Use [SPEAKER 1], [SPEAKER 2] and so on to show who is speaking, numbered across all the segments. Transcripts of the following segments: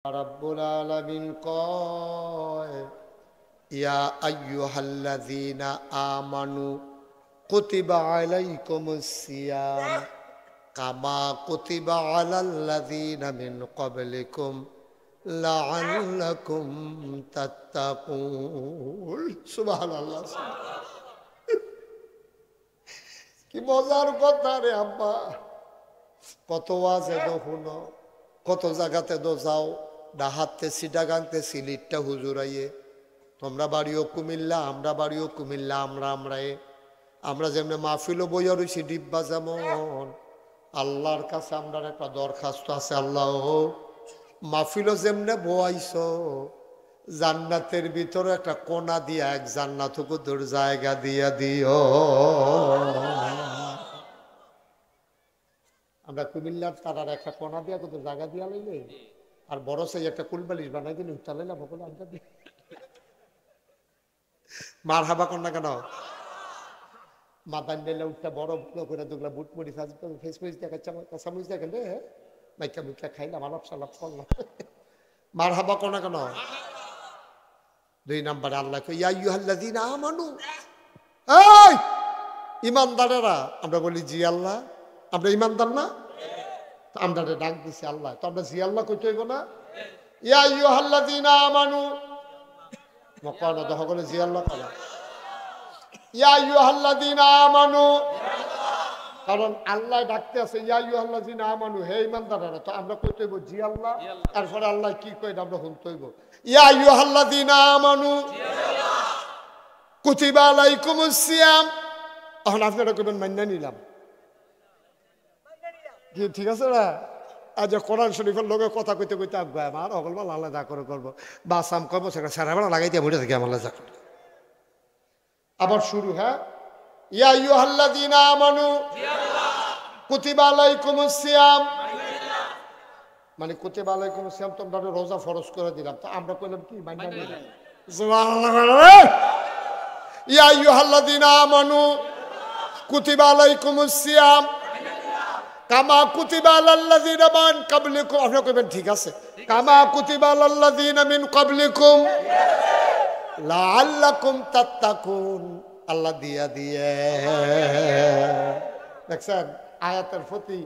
[SPEAKER 1] রাব্বুল আলামিন কয় ইয়া আইয়ুহাল্লাযীনা আমানু কুতিবা আলাইকুমুস সিয়াম কামা কুতিবা আলাল্লাযীনা মিন ক্বাবলিকুম লাআল্লাকুম তাত্তাকুন। সুবহানাল্লাহ। কি মজার কথা রে আব্বা, কত ওয়াজে দো শুনো, কত জায়গাতে দো যাও, ডাহাতে সিটাগাংতে সিলিটটা হুজুরাইয়ে, তোমরা বাড়িও কুমিল্লা, আমরা বাড়িও কুমিল্লা, আমরা যেমন মাহফিলও বইয়া রয়েছি ডিব্বা, যেমন আল্লাহর কাছে আমরা একটা দরখাস্ত আছে, আল্লাহ মাহফিলও যেমনে বইছ জান্নাতের ভিতরে একটা কোনা দিয়া এক জান্নাতকে দূর জায়গা দিয়া দিও। আমরা কুমিল্লার তারার একটা কোনা দিয়া কত জায়গা দিয়া লইলে আর বড় সেই একটা কুলবালিশ বানাই দিলে উঠা লাইলাম বলে আমরা দিই মার হাবা কর না কেন মাদান দিলে উঠটা বড় বড় করে দুগলা বুট মুড়ি ফেস ফেস দেখাচ্ছামুচ দেখেন রে মাইকা মুখা খাইলাম আলাপ সালাপ করলাম মার হাবা কর না কেন। দুই নম্বরে আল্লাহ ইয়া আইয়ুহাল্লাযীনা আমানু, এই ইমানদারেরা, আমরা বলি জি আল্লাহ, আমরা ইমানদার না, আমরা ডাক দিছি আল্লাহ, তো আমরা জি আল্লাহ কইতে হইব না। ইয়া আইয়ুহাল্লাযীনা আমানু মকানা দহ করে জি আল্লাহ করা, ইয়া আইয়ুহাল্লাযীনা আমানু, কারণ আল্লাহ ডাকতে আছে ইয়া আইয়ুহাল্লাযীনা আমানু, হে ইমানদারেরা, তো আমরা কইতে হইব জি আল্লাহ, তারপরে আল্লাহ কি কই আমরা শুনতে হইব ইয়া আইয়ুহাল্লাযীনা আমানু কুতিবা আলাইকুমুস সিয়াম। এখন আপনারা কইবেন মাইনা নিলাম, ঠিক আছে না? আজ কোরআন শরীফের লোকে কথা কইতে কইতে আগে আমার অগলবা লাল্লা যা করে করবো বা সাম করবো সেটা সারা বেলা লাগাই দিয়ে মরে থাকি আমার যা করে আবার শুরু। হ্যাঁ, ইয়া আইয়ুহাল্লাযীনা আমানু কুতিবা আলাইকুমুস সিয়াম, মানে কুতিবা আলাইকুমুস সিয়াম তোমরা রোজা ফরজ করে দিলাম, তো আমরা কইলাম কি মাইনা নিলাম। সুবহানাল্লাহ। ইয়া আইয়ুহাল্লাযীনা আমানু কুতিবা আলাইকুমুস সিয়াম কামা কুতিবা আলাল্লাযীনা মিন ক্বাবলিকুম, আপনারা কইবেন ঠিক আছে, কামা কুতিবা আলাল্লাযীনা মিন ক্বাবলিকুম লাআল্লাকুম তাত্তাকুন, আল্লাহ দিয়া দিয়ে দেখছেন আয়াতের প্রতি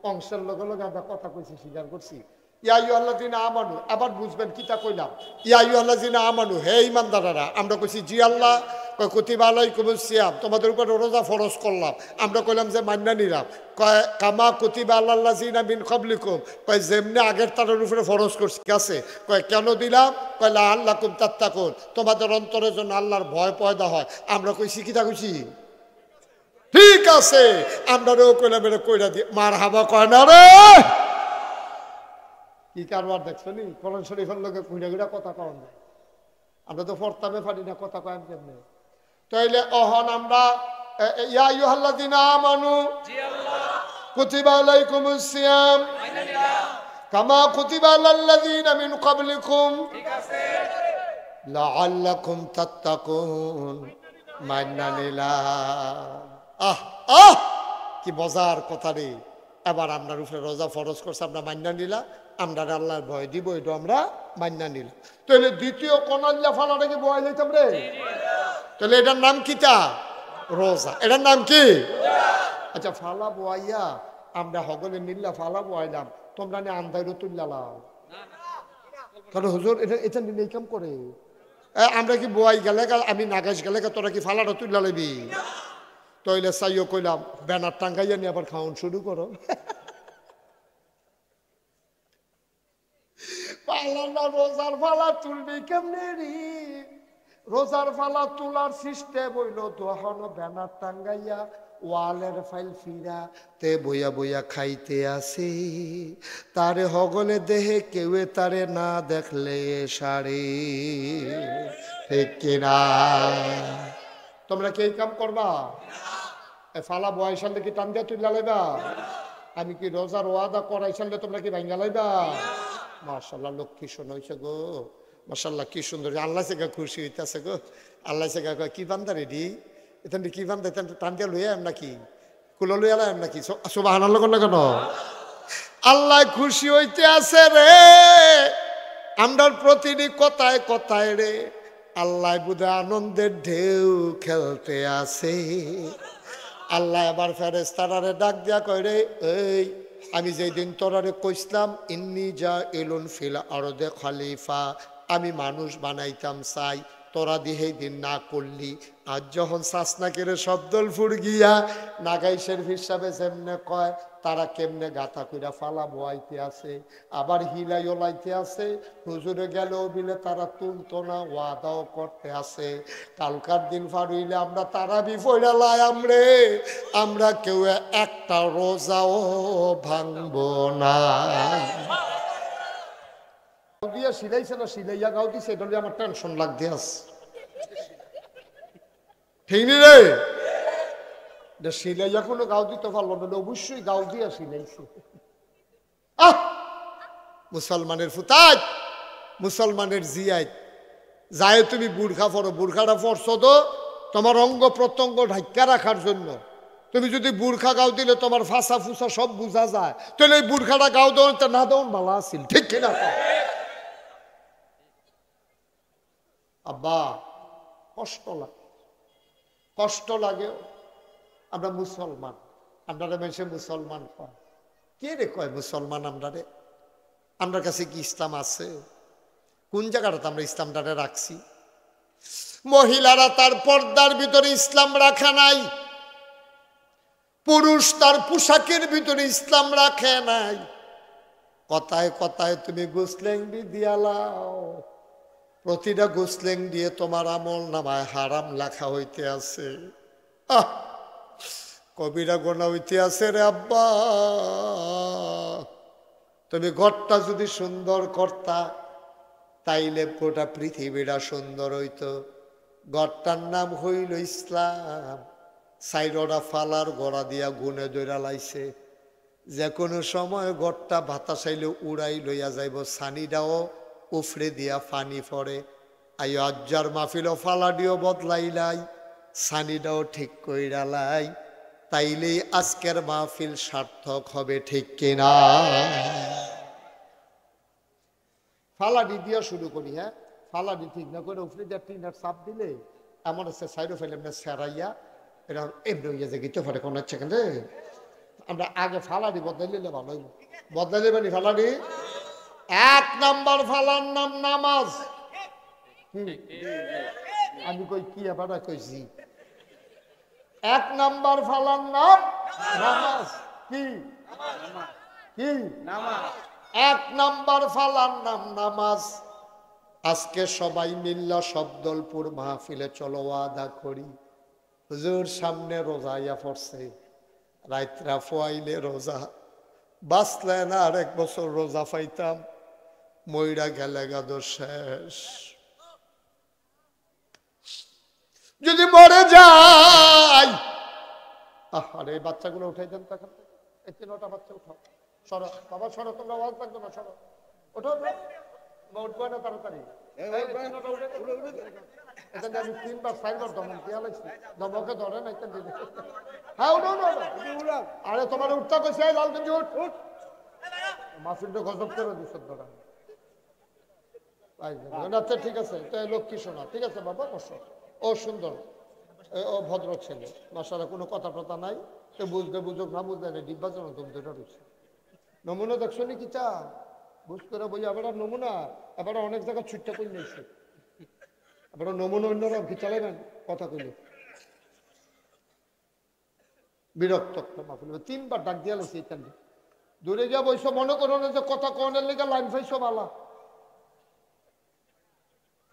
[SPEAKER 1] অংশের লগে লগে আমরা কথা কইছি, স্বীকার করছি। ইয়া আইয়ুহাল্লাযীনা আমানু, আবার বুঝবেন কিতা কইলাম, ইয়া আইয়ুহাল্লাযীনা আমানু, হে ঈমানদারেরা, আমরা কইছি জি আল্লাহ, কয় কুতিবা আলাইকুমুস সিয়াম, তোমাদের উপর রোজা ফরজ করলাম, আমরা কইলাম যে মান্না নিলাম, কয় কামা কুতিবা আলাল্লাযীনা মিন ক্বাবলিকুম, কয় যেমনি আগের তারের উপরে ফরজ করছি, ঠিক আছে, কয় কেন দিলাম, কয় লাআল্লাকুম তাত্তাকুন, তোমাদের অন্তরের জন্য আল্লাহর ভয় পয়দা হয়, আমরা কইছি কিতা কইছি ঠিক আছে, আমরা রেও কইলাম এটা কইরা দি মার হাবা কয় না রে, কি কারবার দেখছো নি কোরআন শরীফের লোকে কুইরা কুইরা কথা কন না, আমরা তো পড়তামে পারি না, কথা কয় কেমনে। তাইলে অহন আমরা ইয়া আইয়ুহাল্লাযীনা আমানু জি আল্লাহ কুতিবা আলাইকুমুস সিয়াম কামা কুতিবা আলাল্লাযীনা মিন ক্বাবলিকুম, ঠিক আছে, লাআল্লাকুম তাত্তাকুন, মাইনা নিলাম। আহ আহ কি মজার কথা রে। এবার আপনার উপরে রোজা ফরজ করছে, আমরা মান্না নিলাম, আমরা আল্লাহর ভয় দিব, এটা আমরা মান্না নিলাম। তাহলে দ্বিতীয় কোনাল্লা ফালাটাকে বয় লইতাম রে, তাহলে এটার নাম কিটা রোজা, এটার নাম কি? আচ্ছা ফালা বয়াইয়া আমরা হগলে মিল্লা ফালা বয়াইলাম, তোমরা নিয়ে আন্দাইরও তুললাম, কারণ হুজুর এটা এটা নিয়ে কাম করে আমরা কি বয়াই গেলে আমি নাগাস গেলে তোরা কি ফালাটা তুললা লইবি? তইলে চাইও কইলাম ব্যানার টাঙ্গাইয়া নিয়ে আবার খাওয়ান শুরু করো। পালানা রোজার ফালা তুলবি কেমনে রে? রোজার ফালা তোলার সিস্টেম হইল দোহানো ব্যানার টাঙ্গাইয়া ওয়ালের ফাইল ফিরা তে বইয়া বইয়া খাইতে আসে, তারে হগলে দেহে কেউ তারে না দেখলে সারে, ঠিক কিনা? তোমরা কি এই কাম করবা? ফালা বয়সালে কি টান দিয়া তুইলা লাইবা? আমি কি রোজার ওয়াদা করাইছালে তোমরা কি ভাঙ্গা লাইবা? মাশাআল্লাহ, লক্ষ্মী শোনাইছে গো, মাশাআল্লাহ কি সুন্দর, আল্লাহ সে খুশি হইতাছে গো, আল্লাহ সে কি বান্দা রেডি, এখান কি বান্দা টান দিয়া লইয়া নাকি কুলো লইয়া লাইম নাকি? সুবহানাল্লাহ, কেন আল্লাহ খুশি হইতে আছে রে, আমরার প্রতিটি কথায় কথায় রে আল্লাহ বুধ আনন্দের ঢেউ খেলতে আসে। আল্লাহ আবার ফেরেশতারে ডাক দিয়া কয় রে, এই আমি যেই দিন তোরারে কইসলাম ইন্নি যা এলুন ফিল আরদে খলিফা, আমি মানুষ বানাইতাম চাই, তোরা দিয়ে দিন না করলি। আজ যখন সাসনাকের শব্দল ফুর গিয়া নাগাইশের হিসাবে যেমনে কয় তারা কেমনে গাথা কইরা ফালা বোয়াইতে আছে, আবার হিলাই ওলাইতে আছে। হুজুরে গেলেও বিলে তারা তুলতো না, ওয়াদাও করতে আছে। কালকার দিন ফারুইলে আমরা তারা বিফইরা লাই আমরে, আমরা কেউ একটা রোজাও ভাঙবো না। দিয়া সিলাইছে না সিলাইয়া গাও দিছে, এটা আমার টেনশন লাগতে আছে। ঠিক নি রে? সিলাইয়া কোনো গাও দিতে পারলো না, অবশ্যই গাও দিয়া সিলাইছে। আহ মুসলমানের ফুতাজ, মুসলমানের জিয়াই যায় তুমি বুরখা পরো, বুরখাটা পরছো তো তোমার অঙ্গ প্রত্যঙ্গ ঢাক্কা রাখার জন্য। তুমি যদি বুরখা গাও দিলে তোমার ফাঁসা ফুসা সব বোঝা যায়, তাহলে এই বুরখাটা গাও দেওয়া না দেওয়ান ভালো আছিল, ঠিক কিনা? আব্বা কষ্ট লাগে, কষ্ট লাগে। আমরা মুসলমান, আমরা মেশে মুসলমান কয় কে রে? কয় মুসলমান আমরা রে? আমরা কাছে কি ইসলাম আছে? কোন জায়গাটাতে আমরা ইসলামটারে রাখছি? মহিলারা তার পর্দার ভিতরে ইসলাম রাখা নাই, পুরুষ তার পোশাকের ভিতরে ইসলাম রাখে নাই। কথায় কথায় তুমি গোসলেঙ্গি দিয়ালাও, প্রতিটা গোসলেং দিয়ে তোমার আমল নামায় হারাম লেখা হইতে আছে। কবিরা গোনা হইতে আছে রে আব্বা। তুমি ঘরটা যদি সুন্দর করতা তাইলে গোটা পৃথিবীটা সুন্দর হইতো। ঘরটার নাম হইল ইসলাম। সাইডরা ফালার গড়া দিয়া গুনে দৈরা লাইছে, যে কোনো সময় ঘরটা বাতাসাইলে উড়াই লইয়া যাইব, সানিটাও উফরে দিয়া ফানি পড়ে। আই আজ্জার মাহফিলও ফালাডিও বদলাইলাই, সানিটাও ঠিক কইরালাই, তাইলেই আজকের মাহফিল সার্থক হবে, ঠিক কিনা? ফালাডি দিয়া শুরু করি। হ্যাঁ, ফালাডি ঠিক না করে উফরে দিয়া টিনার চাপ দিলে এমন আছে সাইডও ফেলে এমনি সেরাইয়া এটা এমনি হইয়া যে গিতে পারে কোন সেকেন্ডে। আমরা আগে ফালাডি বদলাইলে ভালো হইব। বদলাইলে মানে ফালাডি এক নাম্বার ফালার নাম নামাজ। আমি কই কি এবার কইছি? এক নাম্বার ফালার নাম নামাজ। কি কি নামাজ? এক নাম্বার ফালার নাম নামাজ। আজকে সবাই মিল্লা শব্দলপুর মাহফিলে চলো আদা করি। হুজুর সামনে রোজা ইয়া পড়ছে, রাইতরা ফোয়াইলে রোজা বাঁচলে না আর এক বছর রোজা পাইতাম, মইরা গেলে গাদ শেষ। যদি মরে যাই, আরে বাচ্চাগুলো উঠাই দেন তখন, এই 3টা বাচ্চা উঠাও, সরো বাবা সরো, তোমরা আওয়াজ থাকবে না, সরো ওঠো, উঠবো না তাড়াতাড়ি। আমি 3বার 4বার দমন দিয়া লাগছি, দমকে ধরে না। হ্যাঁ উঠো উঠো, আরে তোমার উঠতে কইছে, লালগঞ্জ উঠ উঠ, মাসুলটা গজব করে দিচ্ছে ধরা। আচ্ছা ঠিক আছে, লক্ষ্মী শোনা, ঠিক আছে বাবা বসো। ও সুন্দর, ও ভদ্র ছেলে, মাশাআল্লাহ, কোনো কথা টথা নাই। সে বুঝতে বুঝুক না বুঝতে নেই, ডিব্বা যেন তুমি দুটো রয়েছে। নমুনা দেখছো নি কি চা বুঝ করে বই, এবার নমুনা এবার অনেক জায়গায় ছুটটা করে নিয়েছে। এবার নমুনা অন্যরকম কি চালাবেন কথা কইলে বিরক্ত। 3বার ডাক দিয়া লাগছে, দূরে গিয়া বইসো, মনে করো না যে কথা কনের লেগে লাইন ফাইছো বালা,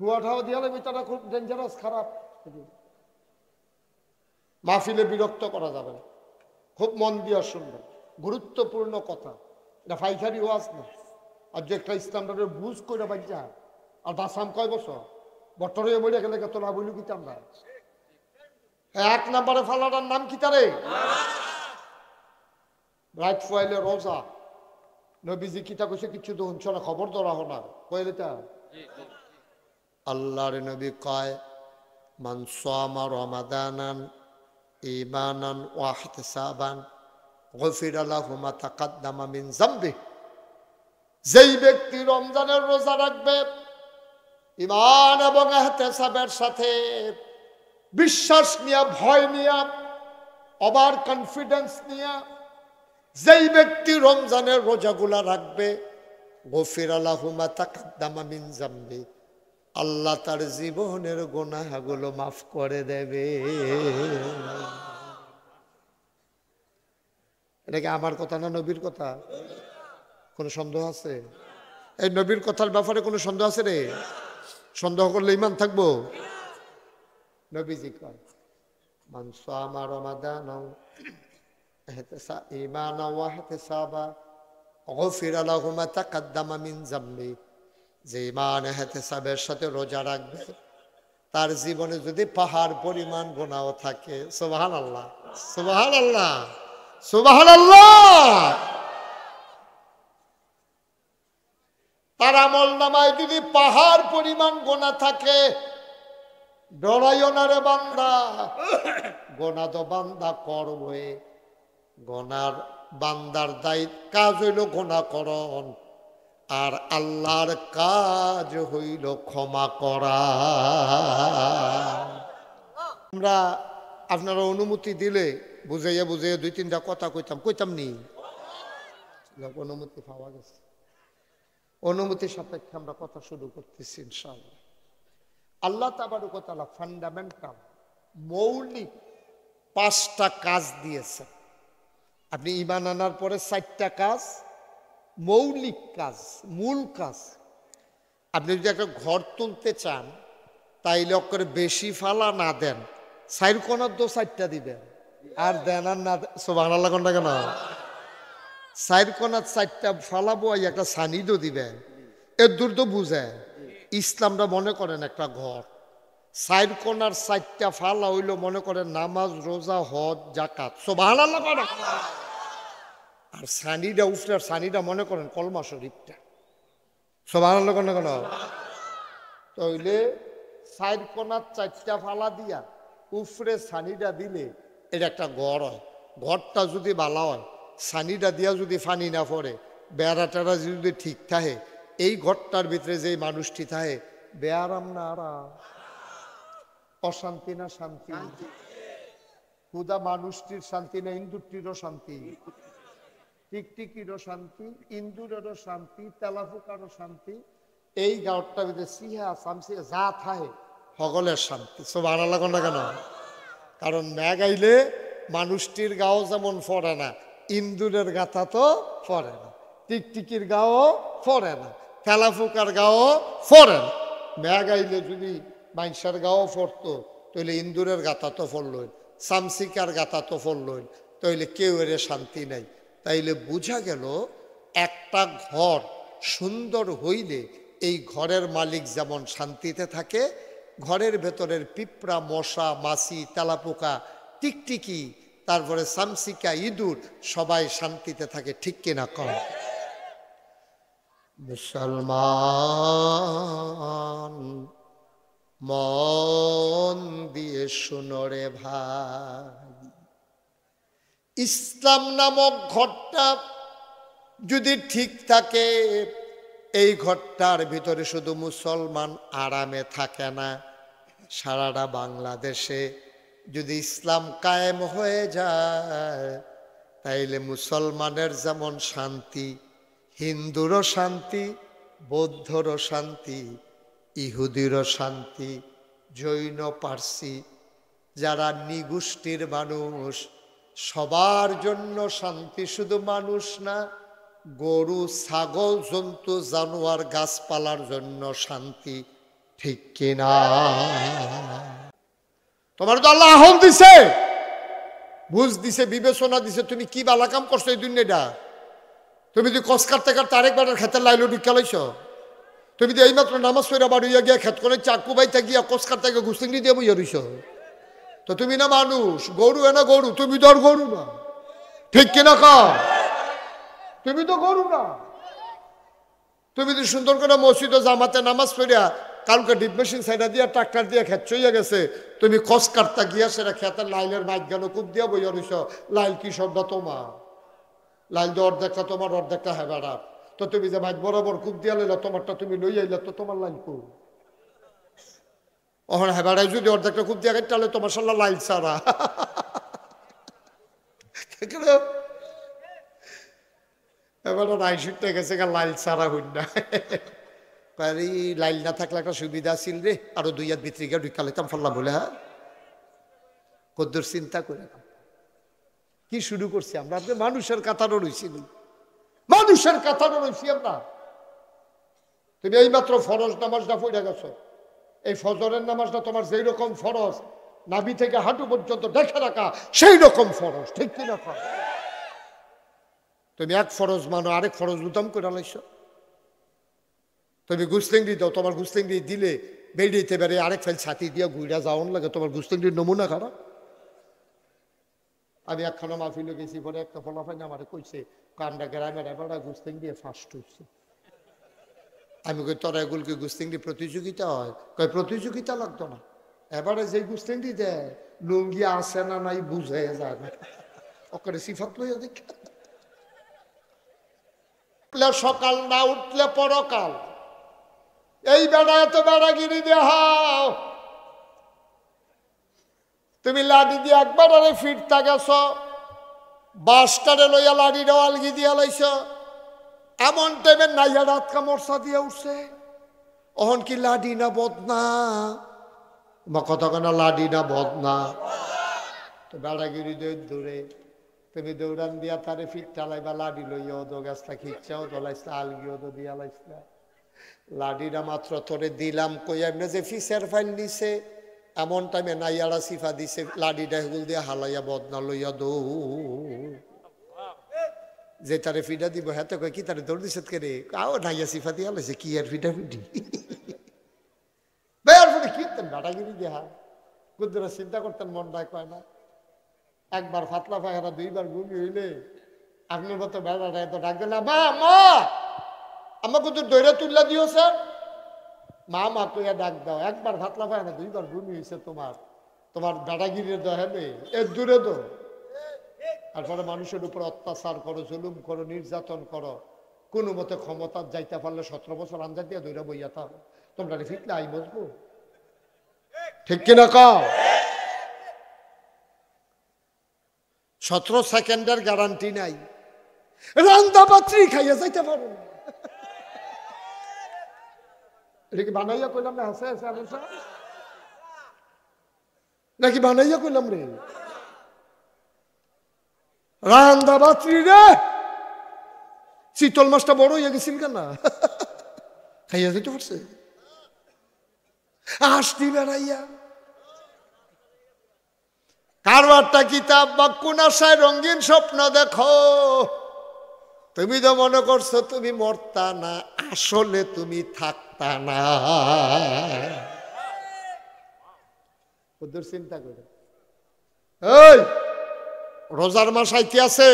[SPEAKER 1] ঠুয়াঠাও দিয়া লাগবে, তারা খুব ডেঞ্জারাস, খারাপ। মাহফিলে বিরক্ত করা যাবে না, খুব মন দিয়া শুনবেন, গুরুত্বপূর্ণ কথা। এটা ফাইখারি ওয়াজ না। আর যে একটা ইসলামটা বুঝ করে বাচ্চা আর বাসাম কয় বছর বটরে মরে গেলে তোরা বলি কি আমরা। এক নাম্বারে ফালাটার নাম কি তারে? রাইট ফয়েলে রোজা। নবীজি কিতা কইছে কিছু তো শুনছ না, খবর ধরা হো না কইলে তা আল্লাহর নবী কয়, মান সামা রমাদানান ঈমানান ওয়া ইহতিসাবান গুফিরা লাহু মা তাকাদ্দামা মিন যামবি। যেই ব্যক্তি রমজানের রোজা রাখবে ঈমান এবং ইহতিসাবের সাথে, বিশ্বাস নিয়ে, ভয় নিয়ে, ওভার কনফিডেন্স নিয়ে যেই ব্যক্তি রমজানের রোজাগুলা রাখবে, গফিরা লাহু মা তাকাদ্দামা মিন যামবি, আল্লাহ তার জীবনের গুনাহগুলো মাফ করে দেবে। এটা কি আমার কথা না নবীর কথা? কোনো সন্দেহ আছে? এই নবীর কথার ব্যাপারে কোনো সন্দেহ আছে রে? সন্দেহ করলে ঈমান থাকবো? নবীজি কয় মান সামা রমাদান ঈমানা ওয়া ইহতিসাবা গফিরা লাহু মা তাকাদ্দামা মিন যামবি, যে ঈমান ইহতিসাবের সাথে রোজা রাখবে তার জীবনে যদি পাহাড় পরিমাণ গুনাহ থাকে, সুবহানাল্লাহ সুবহানাল্লাহ সুবহানাল্লাহ, তার আমল নামায় যদি পাহাড় পরিমাণ গুনাহ থাকে, ডরাইও না রে বান্দা, গুনাহ তো বান্দা করবে। গুনার বান্দার দায়িত্ব কাজ হইল গুনাহ করণ, আর আল্লাহর কাজ হইল ক্ষমা করা। আমরা আপনারা অনুমতি দিলে বুঝাইয়া বুঝাইয়া 2-3টা কথা কইতাম নি? অনুমতি পাওয়া গেছে, অনুমতি সাপেক্ষে আমরা কথা শুরু করতেছি ইনশাআল্লাহ। আল্লাহ তাবারক ওয়া তাআলা ফান্ডামেন্টাল মৌলিক 5টা কাজ দিয়েছে। আপনি ঈমান আনার পরে 4টা কাজ, মৌলিক কাজ, মূল কাজ। আপনি যদি একটা ঘর তুলতে চান তাইলে অক্ষরে বেশি ফালা না দেন, 4 কোণার 4টা দিবেন, আর দেন আর না। সুবহানাল্লাহ কোনটা কেন? 4 কোণার 4টা ফালাবো, একটা সানিদও দিবেন। এর দূর তো বুঝে ইসলামটা মনে করেন একটা ঘর, 4 কোণার 4টা ফালা হইলো মনে করেন নামাজ, রোজা, হজ, যাকাত। সুবহানাল্লাহ কোন? আর সানিটা উফরার সানিটা মনে করেন কলমা শরীফটা। সুবহানাল্লাহ কোন কেন? তাইলে 4 কোণার 4টা ফালা দিয়া উফরে সানিটা দিলে এটা একটা ঘর হয়। ঘরটা যদি ভালো হয়, সানিটা দিয়া যদি পানি না পড়ে, বেড়া টেড়া যদি ঠিক থাকে, এই ঘরটার ভিতরে যে মানুষটি থাকে, বেয়ারাম না আরাম, অশান্তি না শান্তি, খুদা মানুষটির শান্তি না ইন্দুরটিরও শান্তি, টিকটিকিরও শান্তি, ইন্দুরেরও শান্তি, তেলাফুকারও শান্তি, এই ঘরটার ভিতরে সিহা শামসি যা থাকে সকলের শান্তি। সুবহানাল্লাহ কোনটা কেন? কারণ মেঘ আইলে মানুষটির গাও যেমন ফরে না, ইন্দুরের গাথা তো ফরে না, টিকটিকির গাও ফরে না, তেলাফুকার গাও ফরে না। মেঘ আইলে যদি মানুষের গাও ফরতো তাইলে ইন্দুরের গাথা তো ফরলই, শামসিকার গাথা তো ফরলই, তাইলে কেউ এর শান্তি নাই। তাইলে বোঝা গেল একটা ঘর সুন্দর হইলে এই ঘরের মালিক যেমন শান্তিতে থাকে, ঘরের ভেতরের পিঁপড়া, মশা, মাছি, তেলাপোকা, টিকটিকি, তারপরে শামসিকা, ইঁদুর সবাই শান্তিতে থাকে। ঠিক কিনা কম? মুসলমান মন দিয়ে শুনো রে ভাই, ইসলাম নামক ঘরটা যদি ঠিক থাকে, এই ঘরটার ভিতরে শুধু মুসলমান আরামে থাকে না, সারাটা বাংলাদেশে যদি ইসলাম কায়েম হয়ে যায় তাইলে মুসলমানের যেমন শান্তি, হিন্দুরও শান্তি, বৌদ্ধরও শান্তি, ইহুদিরও শান্তি, জৈন, পার্সি, যারা নিগোষ্ঠীর মানুষ সবার জন্য শান্তি। শুধু মানুষ না, গরু, ছাগল, জন্তু, জানোয়ার, গাছপালার জন্য শান্তি। ঠিক কিনা? তোমার তো আল্লাহ আহল দিছে, বুঝ দিছে, বিবেচনা দিছে, তুমি কি বালা কাম করছো এই দুনিয়াটা? তুমি যদি কস কাটতে কাটতে আরেকবার খেতের লাইলো ঢুকা লাইছ, তুমি যদি এইমাত্র নামাজ পড়া বাড়িয়া গিয়া খেত করে চাকু বাইতে গিয়া কস কাটতে গিয়ে ঘুষিংড়ি দিয়ে বইয়া রইছ, তো তুমি না মানুষ, গরু এনা গরু, তুমি তো আর গরু না। ঠিক কিনা কা? তুমি তো গরু না। তুমি যদি সুন্দর করে মসজিদ জামাতে নামাজ পড়িয়া কালকে ডিপ মেশিন সাইডা দিয়া ট্রাক্টর দিয়ে খেত চইয়া গেছে, তুমি কস কাটতা গিয়া সেটা খেতের লাইলের মাইক গেল কূপ দিয়া বইয়া রইছ, লাইল কি শব্দ তোমার? লাইল তো অর্ধেকটা তোমার, অর্ধেকটা হেবাড়ার। তো তুমি যে ভাই বরাবর কূপ দিয়া লইলা, তোমারটা তুমি লই আইলা, তো তোমার লাইন কো ওখানে হেবাড়াই যদি অর্ধেকটা কূপ দিয়া তাহলে তোমার সাল্লাহ লাইল সারা এবার রাইশুটটা গেছে লাইল সারা হইন না লাইল না থাকলে একটা সুবিধা ছিল রে, আরো 2 হাত ভিতরে গিয়ে ঢুকা লাইতাম ফাল্লা বলে। হ্যাঁ কদ্দুর চিন্তা করে কি শুরু করছি আমরা? আপনি মানুষের কাতারও রয়েছি, মানুষের কাতারও রয়েছি আমরা। তুমি এইমাত্র ফরজ নামাজটা পড়ে গেছো, এই ফজরের নামাজটা তোমার যেই রকম ফরজ, নাভি থেকে হাঁটু পর্যন্ত দেখে রাখা সেই রকম ফরজ, ঠিক কিনা? তুমি এক ফরজ মানো, আরেক ফরজ উত্তম করে লাইছো। তুমি গুস্তিংড়ি দাও, তোমার গুস্তিংড়ি দিলে বেরিয়েতে পারে আরেক ফেল ছাতি দিয়ে ঘুরা যাওয়ান লাগে, তোমার গুস্তিংড়ির নমুনা খারাপ। আমি একখানা মাহফিলে গেছি, পরে একটা ফলাফল আমার কইছে কান্ডা গ্রামের এবার গুস্তিংড়ি ফার্স্ট হচ্ছে। আমি কই তোরা এগুলোকে গুস্তিংড়ি প্রতিযোগিতা হয়? কই প্রতিযোগিতা লাগতো না, এবারে যে গুস্তিংড়ি দেয় লুঙ্গি আসে না নাই বুঝে যায় না, ওকে সিফাত লইয়া দেখ। সকাল না উঠলে পরকাল, এই বেড়া এত বেড়াগিরি দেখাও। তুমি লাঠি দিয়ে একবার আরে ফিরতা গেছ, বাসটারে লইয়া লাঠিটা আলগি দিয়া লাইছ, এমন টাইমে নাইয়া রাত কামড়সা দিয়ে উঠছে। অহন কি লাডি না বদনা? বা কথা কেনা লাডি না বদনা? তো বেড়াগিরি দৌড়ে তুমি দৌড়ান দিয়া তারে ফিট টালাইবা, লাডি লইয়াও দো গাছটা খিচ্ছাও দোলাইছলা, আলগিও দো দিয়া লাইছলা। লাডিটা মাত্র তোরে দিলাম কই এমনি যে ফিসের ফাইল নিছে, এমন টাইমে নাইয়ারা সিফা দিছে, লাডিটা হেগুল দিয়ে হালাইয়া বদনা লইয়া দৌ। যে তারে ফিডা দিব হাতে কয় কি তারে দৌড় দিছে কে রে? আও নাইয়া সিফা দিয়া লাইছে, কি আর ফিডা ফিডি বেয়ার ফলে কি করতেন বেড়াগিরি দেহা কুদ্দুরা চিন্তা করতেন, মন ডায় কয় না। একবার ফাতলা পায়খানা 2বার ঘুমি হইলে আপনার মতো বেড়াটা এত ডাক দিল, মা মা আমার কুদ্দুর দৈরা তুললা দিও স্যার, মা মা কইয়া ডাক দাও। একবার ফাতলা পায়খানা 2বার ঘুমি হয়েছে তোমার, তোমার বেড়াগিরির দহেনে এর দূরে দো। তারপরে মানুষের উপর অত্যাচার করো, জুলুম করো, নির্যাতন করো, কোনো মতে ক্ষমতা যাইতে পারলে 17 বছর আন্দাজ দিয়ে দৈরা বইয়া থাক, তোমরা ফিটলে আই বসবো, ঠিক কিনা কও? 17 সেকেন্ডের গ্যারান্টি নাই, রান্দা পাত্রী খাইয়া যাইতে পারো না। এটা কি বানাইয়া কইলাম না? হাসে হাসে নাকি বানাইয়া কইলাম রে? রান্দা পাত্রী রে, শীতল মাছটা বড় হইয়া গেছিল কেন খাইয়া যেতে পারছে? আসতি বেড়াইয়া কারবারটা কিতাব বা কোন আশায় রঙিন স্বপ্ন দেখো, তুমি তো মনে করছো তুমি মরতা না, আসলে তুমি থাকতা না। ওদের চিন্তা করে এই রোজার মাস আইতে আছে,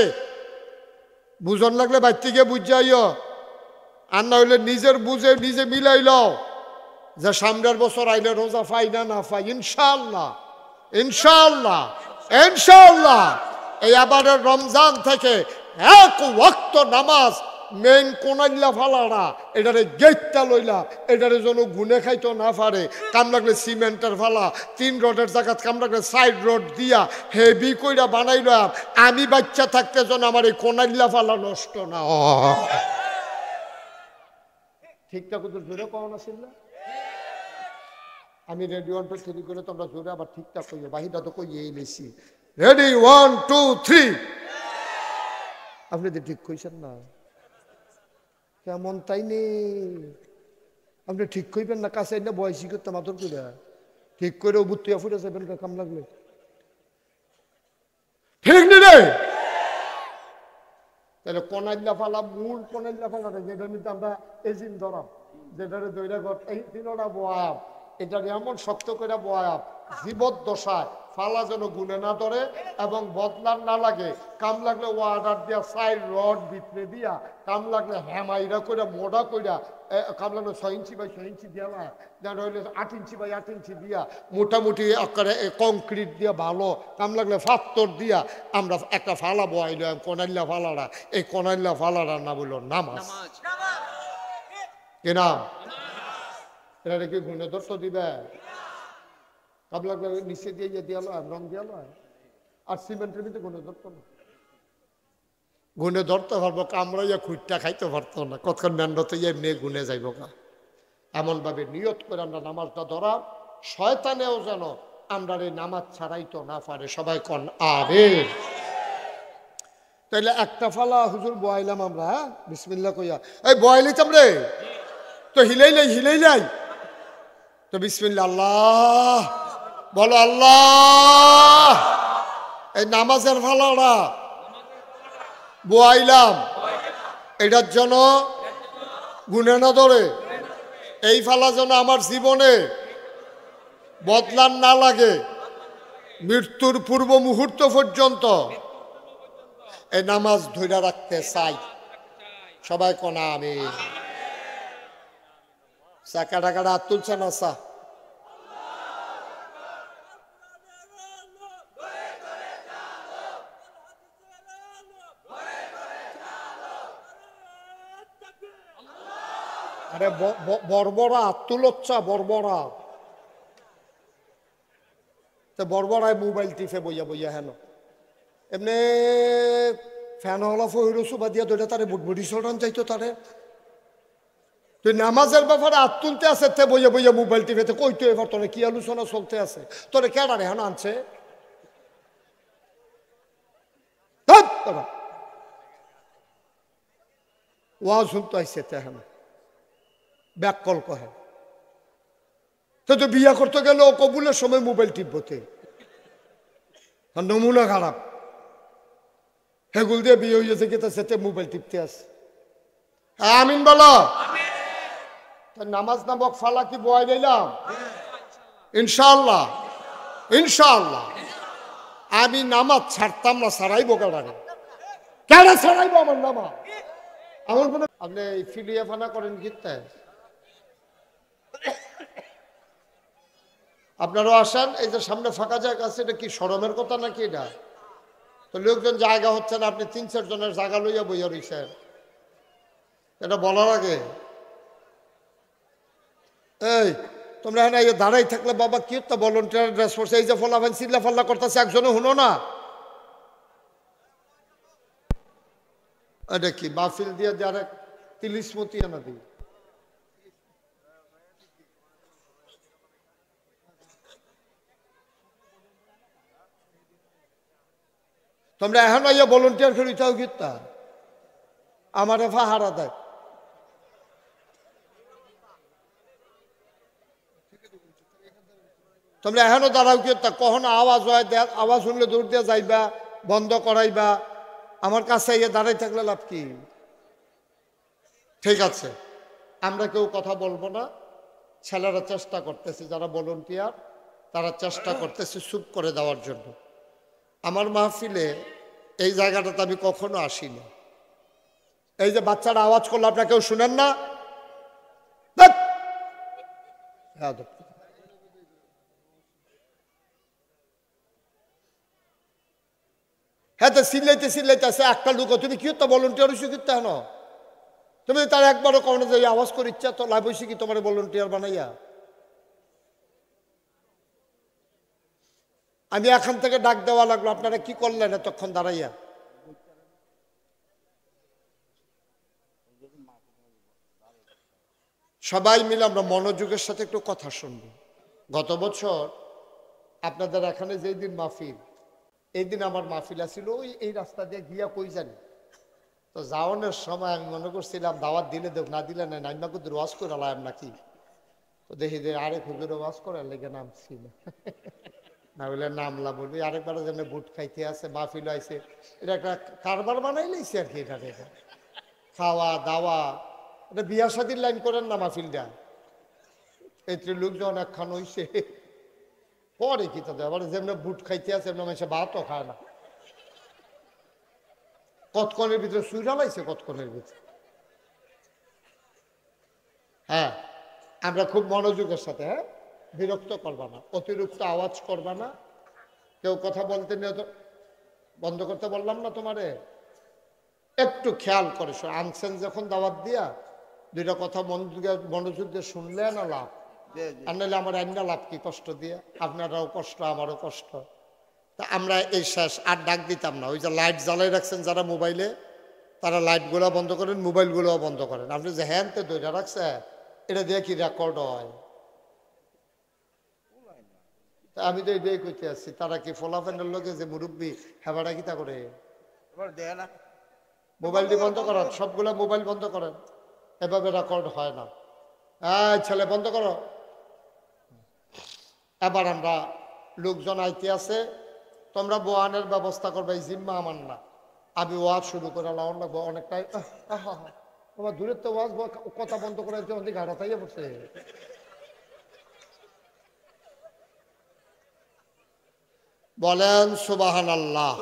[SPEAKER 1] বুঝন লাগলে বাইতে গিয়ে বুঝ যাইও, আর না হইলে নিজের বুঝে নিজে মিলাইল যে সামনের বছর আইলে রোজা পাই না না পাই। ইনশাআল্লাহ ইনশাআল্লাহ ইনশাআল্লাহ এই আবারের রমজান থেকে 1 ওয়াক্ত নামাজ মেন কোনাইলা ফালাড়া, এটারে গেটটা লইলা, এটারে যেন গুনে খাইতো না পারে। কাম লাগলে সিমেন্টের ফালা, 3 রডের জায়গা কাম লাগলে 4 রড দিয়া হেভি কইরা বানাইলাম, আমি বাচ্চা থাকতে যেন আমার এই কোনাইলা ফালা নষ্ট না হয়। ঠিকঠাক জোরে কও না ছিল? আমি রেডি 1 2 3 করে তোমরা জোরে আবার ঠিকঠাক কইও, বাহিরটা তো কইয়েই নিছি। রেডি 1 2 3। আপনি তো ঠিক কইছেন না কেমন? তাই নেই আপনি ঠিক কইবেন না, কাছে না বয়সী করতে মাতর করে ঠিক করে বুত্তিয়া ফুটে যাবেন কাম লাগলে, ঠিক নি রে? তাহলে কোনাইল্লা ফালা, মূল কোনাইল্লা ফালাটা যেটার মধ্যে আমরা এজিন ধরাম, যেটারে দৈরা ঘর এই দিনটা বয়াব, এটারে এমন শক্ত করে বয়াব জীবদ্দশায় ফালা যেন গুনে না ধরে এবং বদলার না লাগে। কাম লাগলে ওয়ার্ডার দিয়া 4 রড ভিতরে দিয়া, কাম লাগলে হ্যামাইরা করে মোড়া কইরা, কাম লাগলে 6 ইঞ্চি বাই 6 ইঞ্চি দিয়া, যেন হইলে 8 ইঞ্চি বাই 8 ইঞ্চি দিয়া, মোটামুটি আকারে কংক্রিট দিয়া ভালো, কাম লাগলে পাথর দিয়া আমরা একটা ফালা বয়াইলাম কোনাইল্লা ফালারা। এই কোনাইল্লা ফালারা না বললো নামাজ। কি নাম? এটা কি গুণে দর্শ দিবে? কাবলা নিচে দিয়ে দিয়ালো রং দিয়ালো আর সিমেন্টের ভিতরে গুণে ধরতো না। গুণে ধরতে পারবো, কামড়াইয়া খুঁটটা খাইতে পারতো না, কতক্ষণ ম্যান্ডতে এমনি গুনে যাইব গা। এমনভাবে নিয়ত করে আমরা নামাজটা ধরা, শয়তানেও যেন আমরা এই নামাজ ছাড়াইতো না পারে। সবাই কন আমিন। তাইলে একটা ফালা হুজুর বয়াইলাম আমরা, হ্যাঁ বিসমিল্লাহ কইয়া। এই বয়াইলাম রে, তো হিলাইলাই তো বিসমিল্লাহ আল্লাহ বলো, আল্লাহ। এই নামাজের ফালাটা বয়াইলাম, এটার জন্য গুনে না ধরে, এই ফালা যেন আমার জীবনে বদলান না লাগে, মৃত্যুর পূর্ব মুহূর্ত পর্যন্ত এই নামাজ ধরে রাখতে চাই। সবাই কোনা আমি চাকা টাকাটা হাত তুলছে না চা। আরে বর্বরা হাত তুলচ্ছা, বর্বরা বর্বরায় মোবাইল টিপে বইয়া বইয়া হেন এমনি ফ্যান হলা ফহির সুবা দিয়া ধরে তারে বুটবুটি সরান যাইতো তারে। তুই নামাজের ব্যাপারে হাত তুলতে আছে, তে বইয়া বইয়া মোবাইল টিপেতে কইতো এবার তোরে কি আলোচনা চলতে আছে, তোরে কেডা রে হেন আনছে? ওয়াজ শুনতে আইসে তেহান ব্যাককল কহে তো বিয়া করতে গেলে ও কবুলের সময় মোবাইল টিপবতে, নমুনা খারাপ। হেগুল দিয়ে বিয়ে হয়েছে কি তাতে মোবাইল টিপতে আছে। আমিন বলো। নামাজ নামক ফালা কি বয় দিলাম ইনশাআল্লাহ, ইনশাআল্লাহ। আমি নামাজ ছাড়তাম না, ছাড়াইবো কেডারে? কেডা ছাড়াইবো আমার নামাজ? আমার কোনো আপনি ফিলিয়া ফানা করেন গীতা, আপনারাও আসেন। এই যে সামনে ফাঁকা জায়গা আছে, এটা কি শরমের কথা নাকি? এটা তো লোকজন জায়গা হচ্ছে না, আপনি 3-4 জনের জায়গা লইয়া বইয়া রইছেন, এটা বলার আগে এই তোমরা হ্যাঁ এই দাঁড়াই থাকলে বাবা কি তো ভলেন্টিয়ার ড্রেস পরছে, এই যে ফলাফান চিল্লা ফাল্লা করতেছে, একজনে শুনো না। এটা কি মাহফিল দিয়ে যারা তিলিসমতি আনা দিই? তোমরা এখন ইয়ে ভলেন্টিয়ার করিতাও গীতা আমার ফাহারা দেয়। তোমরা এখনো দাঁড়াও কি কখনো আওয়াজ হয়, আওয়াজ শুনলে দূর দিয়ে যাইবা, বন্ধ করাইবা, আমার কাছে ইয়ে দাঁড়াই থাকলে লাভ কি? ঠিক আছে, আমরা কেউ কথা বলবো না। ছেলেরা চেষ্টা করতেছে, যারা ভলেন্টিয়ার তারা চেষ্টা করতেছে চুপ করে দেওয়ার জন্য। আমার মাহফিলে এই জায়গাটাতে আমি কখনো আসিনি। এই যে বাচ্চারা আওয়াজ করলো, আপনারা কেউ শুনেন না? হ্যাঁ তো চিল্লাইতে আছে একটা লোক, তুমি কি তো ভলেন্টিয়ার হইছো কিন্তু হেন তুমি তার একবারও কখনো যে আওয়াজ করে ইচ্ছা তো লাভ হয়েছে কি তোমার ভলেন্টিয়ার বানাইয়া? আমি এখান থেকে ডাক দেওয়া লাগলো, আপনারা কি করলেন এতক্ষণ দাঁড়াইয়া? সবাই মিলে আমরা মনোযোগের সাথে একটু কথা শুনবো। গত বছর আপনাদের এখানে যেই দিন মাহফিল, এই দিন আমার মাহফিল আছিল ওই এই রাস্তা দিয়ে গিয়া কই জানি। তো যাওয়ানোর সময় আমি মনে করছিলাম দাওয়াত দিলে দেব, না দিলে না নাইমা কুদুর ওয়াজ করে লাম নাকি। তো দেখি যে আরেক হুজুর ওয়াজ করার লেগে নামছি না বলে নামলা বলি আরেকবার যেন বুট খাইতে আছে, মাহফিল আইছে, এটা একটা কারবার বানাই লাইছে আর কি। এটা খাওয়া দাওয়া, এটা বিয়া শাদির লাইন করেন না মাহফিলটা। এই লোকজন একখান হইছে পরে কি তাদের আবার যেমন বুট খাইতে আছে এমন মানুষে ভাতও খায় না। কতক্ষণের ভিতরে সুইরা লাইছে, কতক্ষণের ভিতরে। হ্যাঁ, আমরা খুব মনোযোগের সাথে, হ্যাঁ বিরক্ত করবা না, অতিরিক্ত আওয়াজ করবা না, কেউ কথা বলতে নিয়ে তো বন্ধ করতে বললাম না তোমারে, একটু খেয়াল করে আনছেন যখন দাওয়াত দিয়া দুইটা কথা মনোযোগ দিয়ে শুনলে না লাভ, আর নাহলে আমার আইনা লাভ কি কষ্ট দিয়ে, আপনারাও কষ্ট আমারও কষ্ট। তা আমরা এই শেষ আর ডাক দিতাম না। ওই যে লাইট জ্বালাই রাখছেন যারা মোবাইলে, তারা লাইটগুলো বন্ধ করেন, মোবাইলগুলোও বন্ধ করেন। আপনি যে হ্যান্ডতে ধরে রাখছে, এটা দিয়ে কি রেকর্ড হয়? আমি তো এটাই কইতে আসছি, তারা কি ফোলাফেন্ডের লোকে যে মুরব্বী হেবাটা কি তা করে? মোবাইলটি বন্ধ করেন, সবগুলো মোবাইল বন্ধ করেন, এভাবে রেকর্ড হয় না। ছেলে বন্ধ করো। এবার আমরা লোকজন আইতে আছে, তোমরা বোয়ানের ব্যবস্থা করবে, এই জিম্মা আমার না। আমি ওয়াজ শুরু করে লাউন লাগবো অনেকটাই। তোমার দূরের তো ওয়াজ কথা বন্ধ করে ঘাড়া তাইয়ে পড়ছে। বলেন সুবহানাল্লাহ।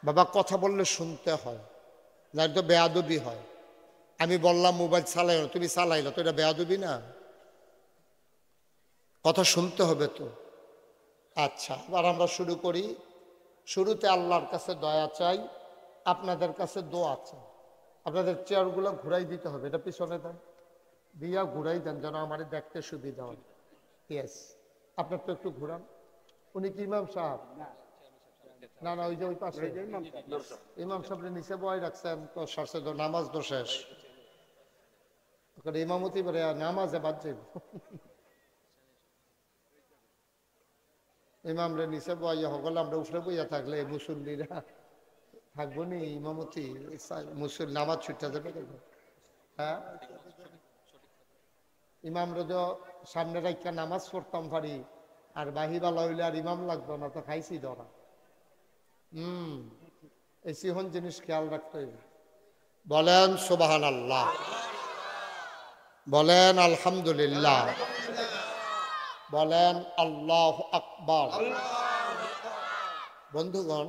[SPEAKER 1] বাবা কথা বললে শুনতে হয়, না তো বেয়াদবি হয়। আমি বললাম মোবাইল চালাইল, তুমি চালাইলো, তো এটা বেয়াদবি না? কথা শুনতে হবে তো। আচ্ছা, এবার আমরা শুরু করি। শুরুতে আল্লাহর কাছে দয়া চাই, আপনাদের কাছে দোয়া চাই। আপনাদের চেয়ারগুলো ঘুরাই দিতে হবে, এটা পিছনে দেন, দিয়া ঘুরাই দেন যেন আমার দেখতে সুবিধা হয়। ইয়েস, আপনার তো একটু ঘুরান। উনি কি ইমাম সাহেব? না না, ওই যে ওই পাশে ইমাম সাহেবের নিচে বয় রাখছেন তো, সরষে তো নামাজ তো শেষ, ইমামতি করে নামাজে বাদ যাইব। ইমামরে নিচে বইয়া হগলে আমরা উঠে বইয়া থাকলে মুসল্লিরা থাকবো নি, ইমামতি মুসল্লি নামাজ ছুটতে যাবে। হ্যাঁ, ইমামরে তো সামনে রাখা নামাজ পড়তাম পারি, আর বাহিবালা হইলে আর ইমাম লাগতো না, তো খাইছি ধরা। এই সিহন জিনিস খেয়াল রাখতে হইবে। বলেন সুবহানাল্লাহ, বলেন আলহামদুলিল্লাহ, বলেন আল্লাহু আকবার। বন্ধুগণ,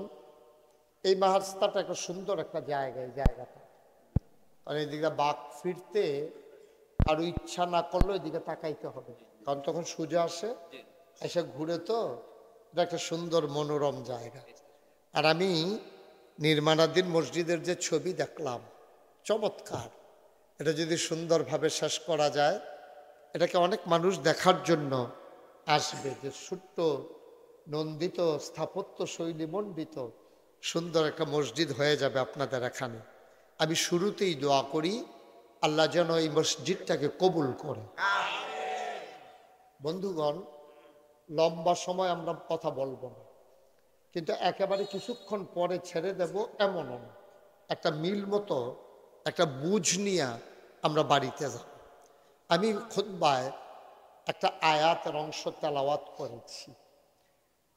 [SPEAKER 1] এই মাহাস্তাটা একটা সুন্দর একটা জায়গা। এই জায়গাটা আর এইদিকে বাঘ ফিরতে আরো ইচ্ছা না করলে ওইদিকে তাকাইতে হবে, কারণ তখন সোজা আসে, এসে ঘুরে, তো এটা একটা সুন্দর মনোরম জায়গা। আর আমি নির্মাণাধীন মসজিদের যে ছবি দেখলাম, চমৎকার। এটা যদি সুন্দরভাবে শেষ করা যায়, এটাকে অনেক মানুষ দেখার জন্য আসবে। যে ছোট্ট নন্দিত স্থাপত্য শৈলী মণ্ডিত সুন্দর একটা মসজিদ হয়ে যাবে আপনাদের এখানে। আমি শুরুতেই দোয়া করি আল্লাহ যেন এই মসজিদটাকে কবুল করে। বন্ধুগণ, লম্বা সময় আমরা কথা বলবো না, কিন্তু একেবারে কিছুক্ষণ পরে ছেড়ে দেব এমনও না। একটা মিল মতো একটা বুঝ নিয়ে আমরা বাড়িতে যাব। আমি খুতবায় একটা আয়াতের অংশ তেলাওয়াত করেছি।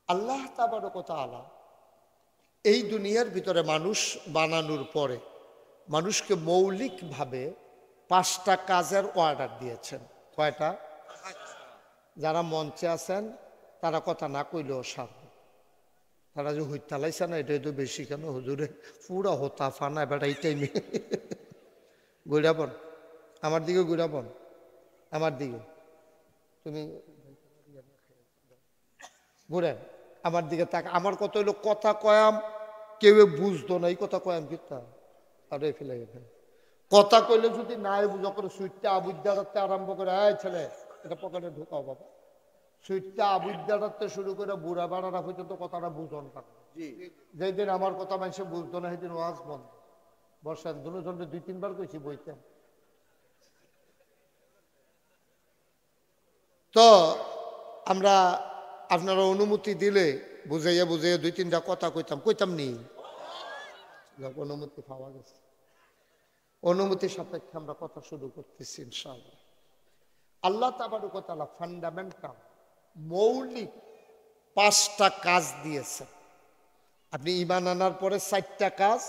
[SPEAKER 1] আল্লাহ তাবারক ওয়া তাআলা এই দুনিয়ার ভিতরে মানুষ বানানোর পরে মানুষকে মৌলিকভাবে 5টা কাজের অর্ডার দিয়েছেন। কয়টা? যারা মঞ্চে আছেন তারা কথা না কইলেও সারবে। তারা যে হুইতালাইছে না, এটাই তো বেশি কেন হুজুরে, পুরা হতা ফানা এবার এই টাইমে। গুড়াপন আমার দিকে, গুড়াপন আমার দিকে, তুমি ঘুরেন আমার দিকে তাক। আমার কত হইলো কথা কয়াম, কেউ বুঝতো না এই কথা কয়াম কিতা, আর ফেলে গেছেন কথা কইলে যদি নাই বুঝা করে সুইটটা আবুদ্দা রাখতে আরম্ভ করে, এই ছেলে এটা পকেটে ঢুকাও বাবা, সুইটটা আবুদ্দা রাখতে শুরু করে বুড়া বাড়ারা পর্যন্ত কথাটা বুঝন থাকবে। যেই দিন আমার কথা মানুষে বুঝতো না, সেদিন ওয়াজ বন্ধ। বর্ষার দুজনে 2-3 বার কইছি বইতে। তো আমরা আপনারা অনুমতি দিলে বুঝাইয়া 2-3টা কথা কইতাম নি, অনুমতি পাওয়া গেছে। অনুমতি সাপেক্ষে আমরা কথা শুরু করতেছি ইনশাআল্লাহ। আল্লাহ তাবারক ওয়া তাআলা ফান্ডামেন্টাল মৌলিক 5টা কাজ দিয়েছে। আপনি ঈমান আনার পরে 4টা কাজ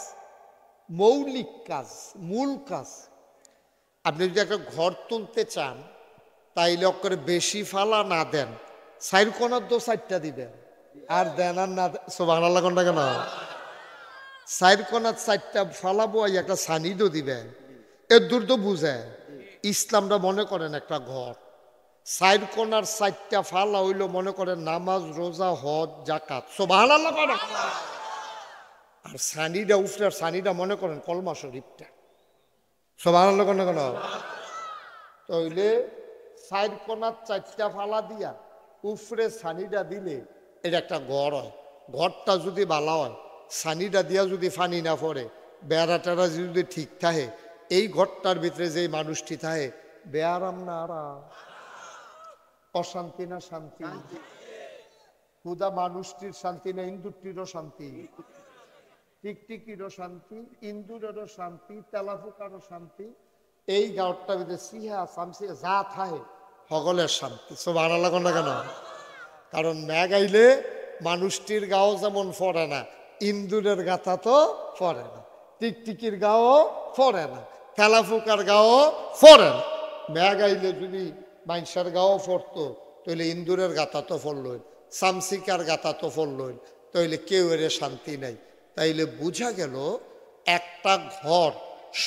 [SPEAKER 1] মৌলিক কাজ, মূল কাজ। আপনি যদি একটা ঘর তুলতে চান, তাইলে অক্ষরে বেশি ফালা না দেন, 4 কোণার 4টা দিবেন, আর দেন আর না সুবহানাল্লাহ কোনটা কেন 4 কোণার 4টা ফালাবো, একটা সানিদও দিবেন। এর দূর তো বুঝে ইসলামটা মনে করেন একটা ঘর, 4 কোণার 4টা ফালা হইলো মনে করেন নামাজ, রোজা, হজ, যাকাত। সুবহানাল্লাহ। আর সানিটা উফরার সানিটা মনে করেন কলমা শরীফটা। সুবহানাল্লাহ কেন কেন তইলে সাইড কোনার 4টা ফালা দিয়া উপরে সানিটা দিলে এটা একটা ঘর হয়। ঘরটা যদি ভালো হয়, সানিটা দিয়া যদি পানি না পড়ে, বেড়া টেড়া যদি ঠিক থাকে, এই ঘরটার ভিতরে যে মানুষটি থাকে বেয়ারাম না আরাম, অশান্তি না শান্তি, খুদা মানুষটির শান্তি না ইন্দুরটিরও শান্তি, টিকটিকিরও শান্তি, ইন্দুরেরও শান্তি, তেলাফুকারও শান্তি, এই গাঁটটার ভিতরে সিহা সামসি যা থাকে সকলের শান্তি। সুবহানাল্লাহ না কেন? কারণ মেঘ আইলে মানুষটির গাও যেমন ফরে না, ইন্দুরের গাথা তো ফরে না, টিকটিকির গাও ফরে না, তেলাফুকার গাও ফরে না। মেঘ আইলে যদি মানুষের গাও ফরতো তাহলে ইন্দুরের গাথা তো ফরলই, সামসিকার গাথা তো ফরলই, তাইলে কেউ এর শান্তি নাই। তাইলে বোঝা গেল একটা ঘর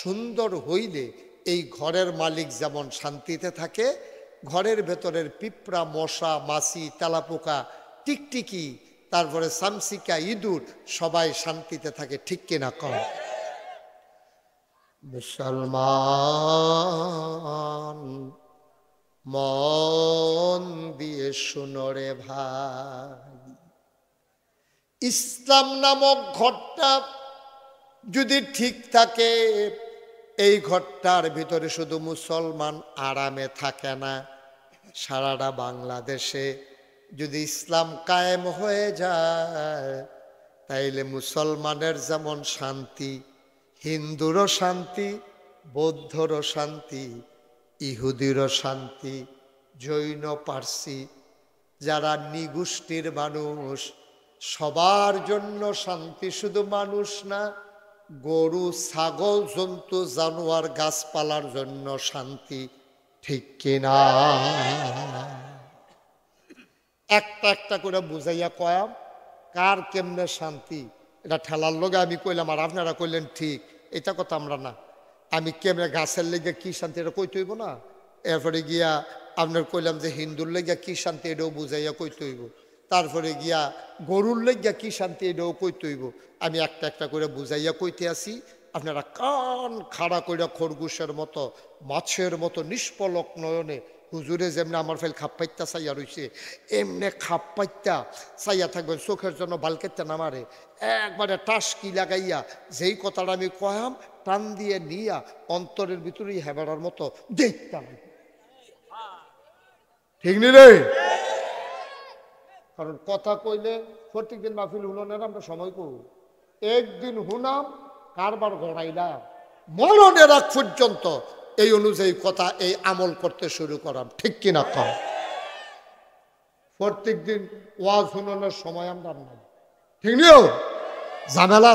[SPEAKER 1] সুন্দর হইলে এই ঘরের মালিক যেমন শান্তিতে থাকে, ঘরের ভেতরের পিঁপড়া, মশা, মাছি, তেলাপোকা, টিকটিকি, তারপরে সামসিকা, ইঁদুর সবাই শান্তিতে থাকে। ঠিক কিনা কম? মুসলমান মন দিয়ে শুনো রে ভাই, ইসলাম নামক ঘরটা যদি ঠিক থাকে, এই ঘরটার ভিতরে শুধু মুসলমান আরামে থাকে না, সারাটা বাংলাদেশে যদি ইসলাম কায়েম হয়ে যায় তাইলে মুসলমানের যেমন শান্তি, হিন্দুরও শান্তি, বৌদ্ধরও শান্তি, ইহুদিরও শান্তি, জৈন, পার্সি যারা নিগোষ্ঠীর মানুষ সবার জন্য শান্তি। শুধু মানুষ না, গরু, ছাগল, জন্তু, জানোয়ার, গাছপালার জন্য শান্তি। ঠিক কিনা? একটা একটা করে বুঝাইয়া কয়াম কার কেমনে শান্তি, এটা ঠেলার লগে আমি কইলাম আর আপনারা কইলেন ঠিক, এটা কথা আমরা না। আমি কেমনে গাছের লেগে কি শান্তি এটা কইতে হইব না, এরপরে গিয়া আপনার কইলাম যে হিন্দুর লেগিয়া কি শান্তি এটাও বুঝাইয়া কইতে হইব, তারপরে গিয়া গরুর লেগিয়া কি শান্তি এটাও কইতে হইব। আমি একটা একটা করে বুঝাইয়া কইতে আসি, আপনারা কান খাড়া কইরা খরগোশের মতো, মাছের মতো নিষ্পলক নয়নে হুজুরে যেমনি আমার ফেল খাপ পাইতা চাইয়া রইছে এমনি খাপ পাইতা চাইয়া থাকবেন, চোখের জন্য বালকেতে না মারে, একবারে টাসকি লাগাইয়া যেই কথাটা আমি কয়াম টান দিয়ে নিয়া অন্তরের ভিতরেই হেবাড়ার মতো দেখতাম। ঠিক নি রে? কারণ কথা কইলে প্রত্যেক দিন মাহফিল হুননের আমরা সময় কই, একদিন হুনাম কারবার গড়াইলাম, মরণের আগ পর্যন্ত এই অনুযায়ী কথা এই আমল করতে শুরু করাম। ঠিক কিনা কম? প্রত্যেক দিন ওয়াজ হুননের সময় আমরা নাই। ঠিক নিও ঝামেলা,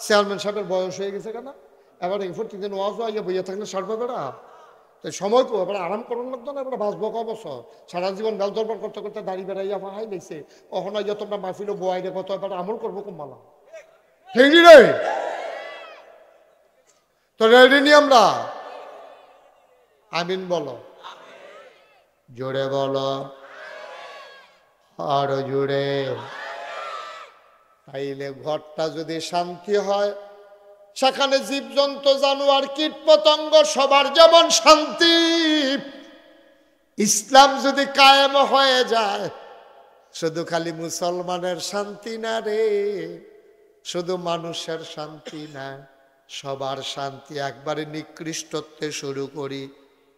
[SPEAKER 1] চেয়ারম্যান সাহেবের বয়স হয়ে গেছে কেন, এবার প্রত্যেক দিন ওয়াজ আইয়া বইয়া থাকলে সারবে বেড়া, তাই সময় তো এবার আরাম করুন লাগতো না, এবার বাঁচবো ক বছর, সারা জীবন বেল দরবার করতে করতে দাড়ি বেড়াইয়া ফাহাই লেগছে, ওখানে আইয়া তোমরা মাহফিলে বোয়াই দেখো তো এবার আমল করবো কমালা। ঠিক রে? তো রেডি নি আমরা? আমিন বলো, জোরে বলো, আরো জোরে। তাইলে ঘরটা যদি শান্তি হয়, সেখানে জীবজন্তু, জানোয়ার, কীট পতঙ্গ সবার যেমন শান্তি। ইসলাম যদি কায়েম হয়ে যায়, শুধু খালি মুসলমানের শান্তি না রে, শুধু মানুষের শান্তি না, সবার শান্তি। একবারে নিকৃষ্টত্বে শুরু করি,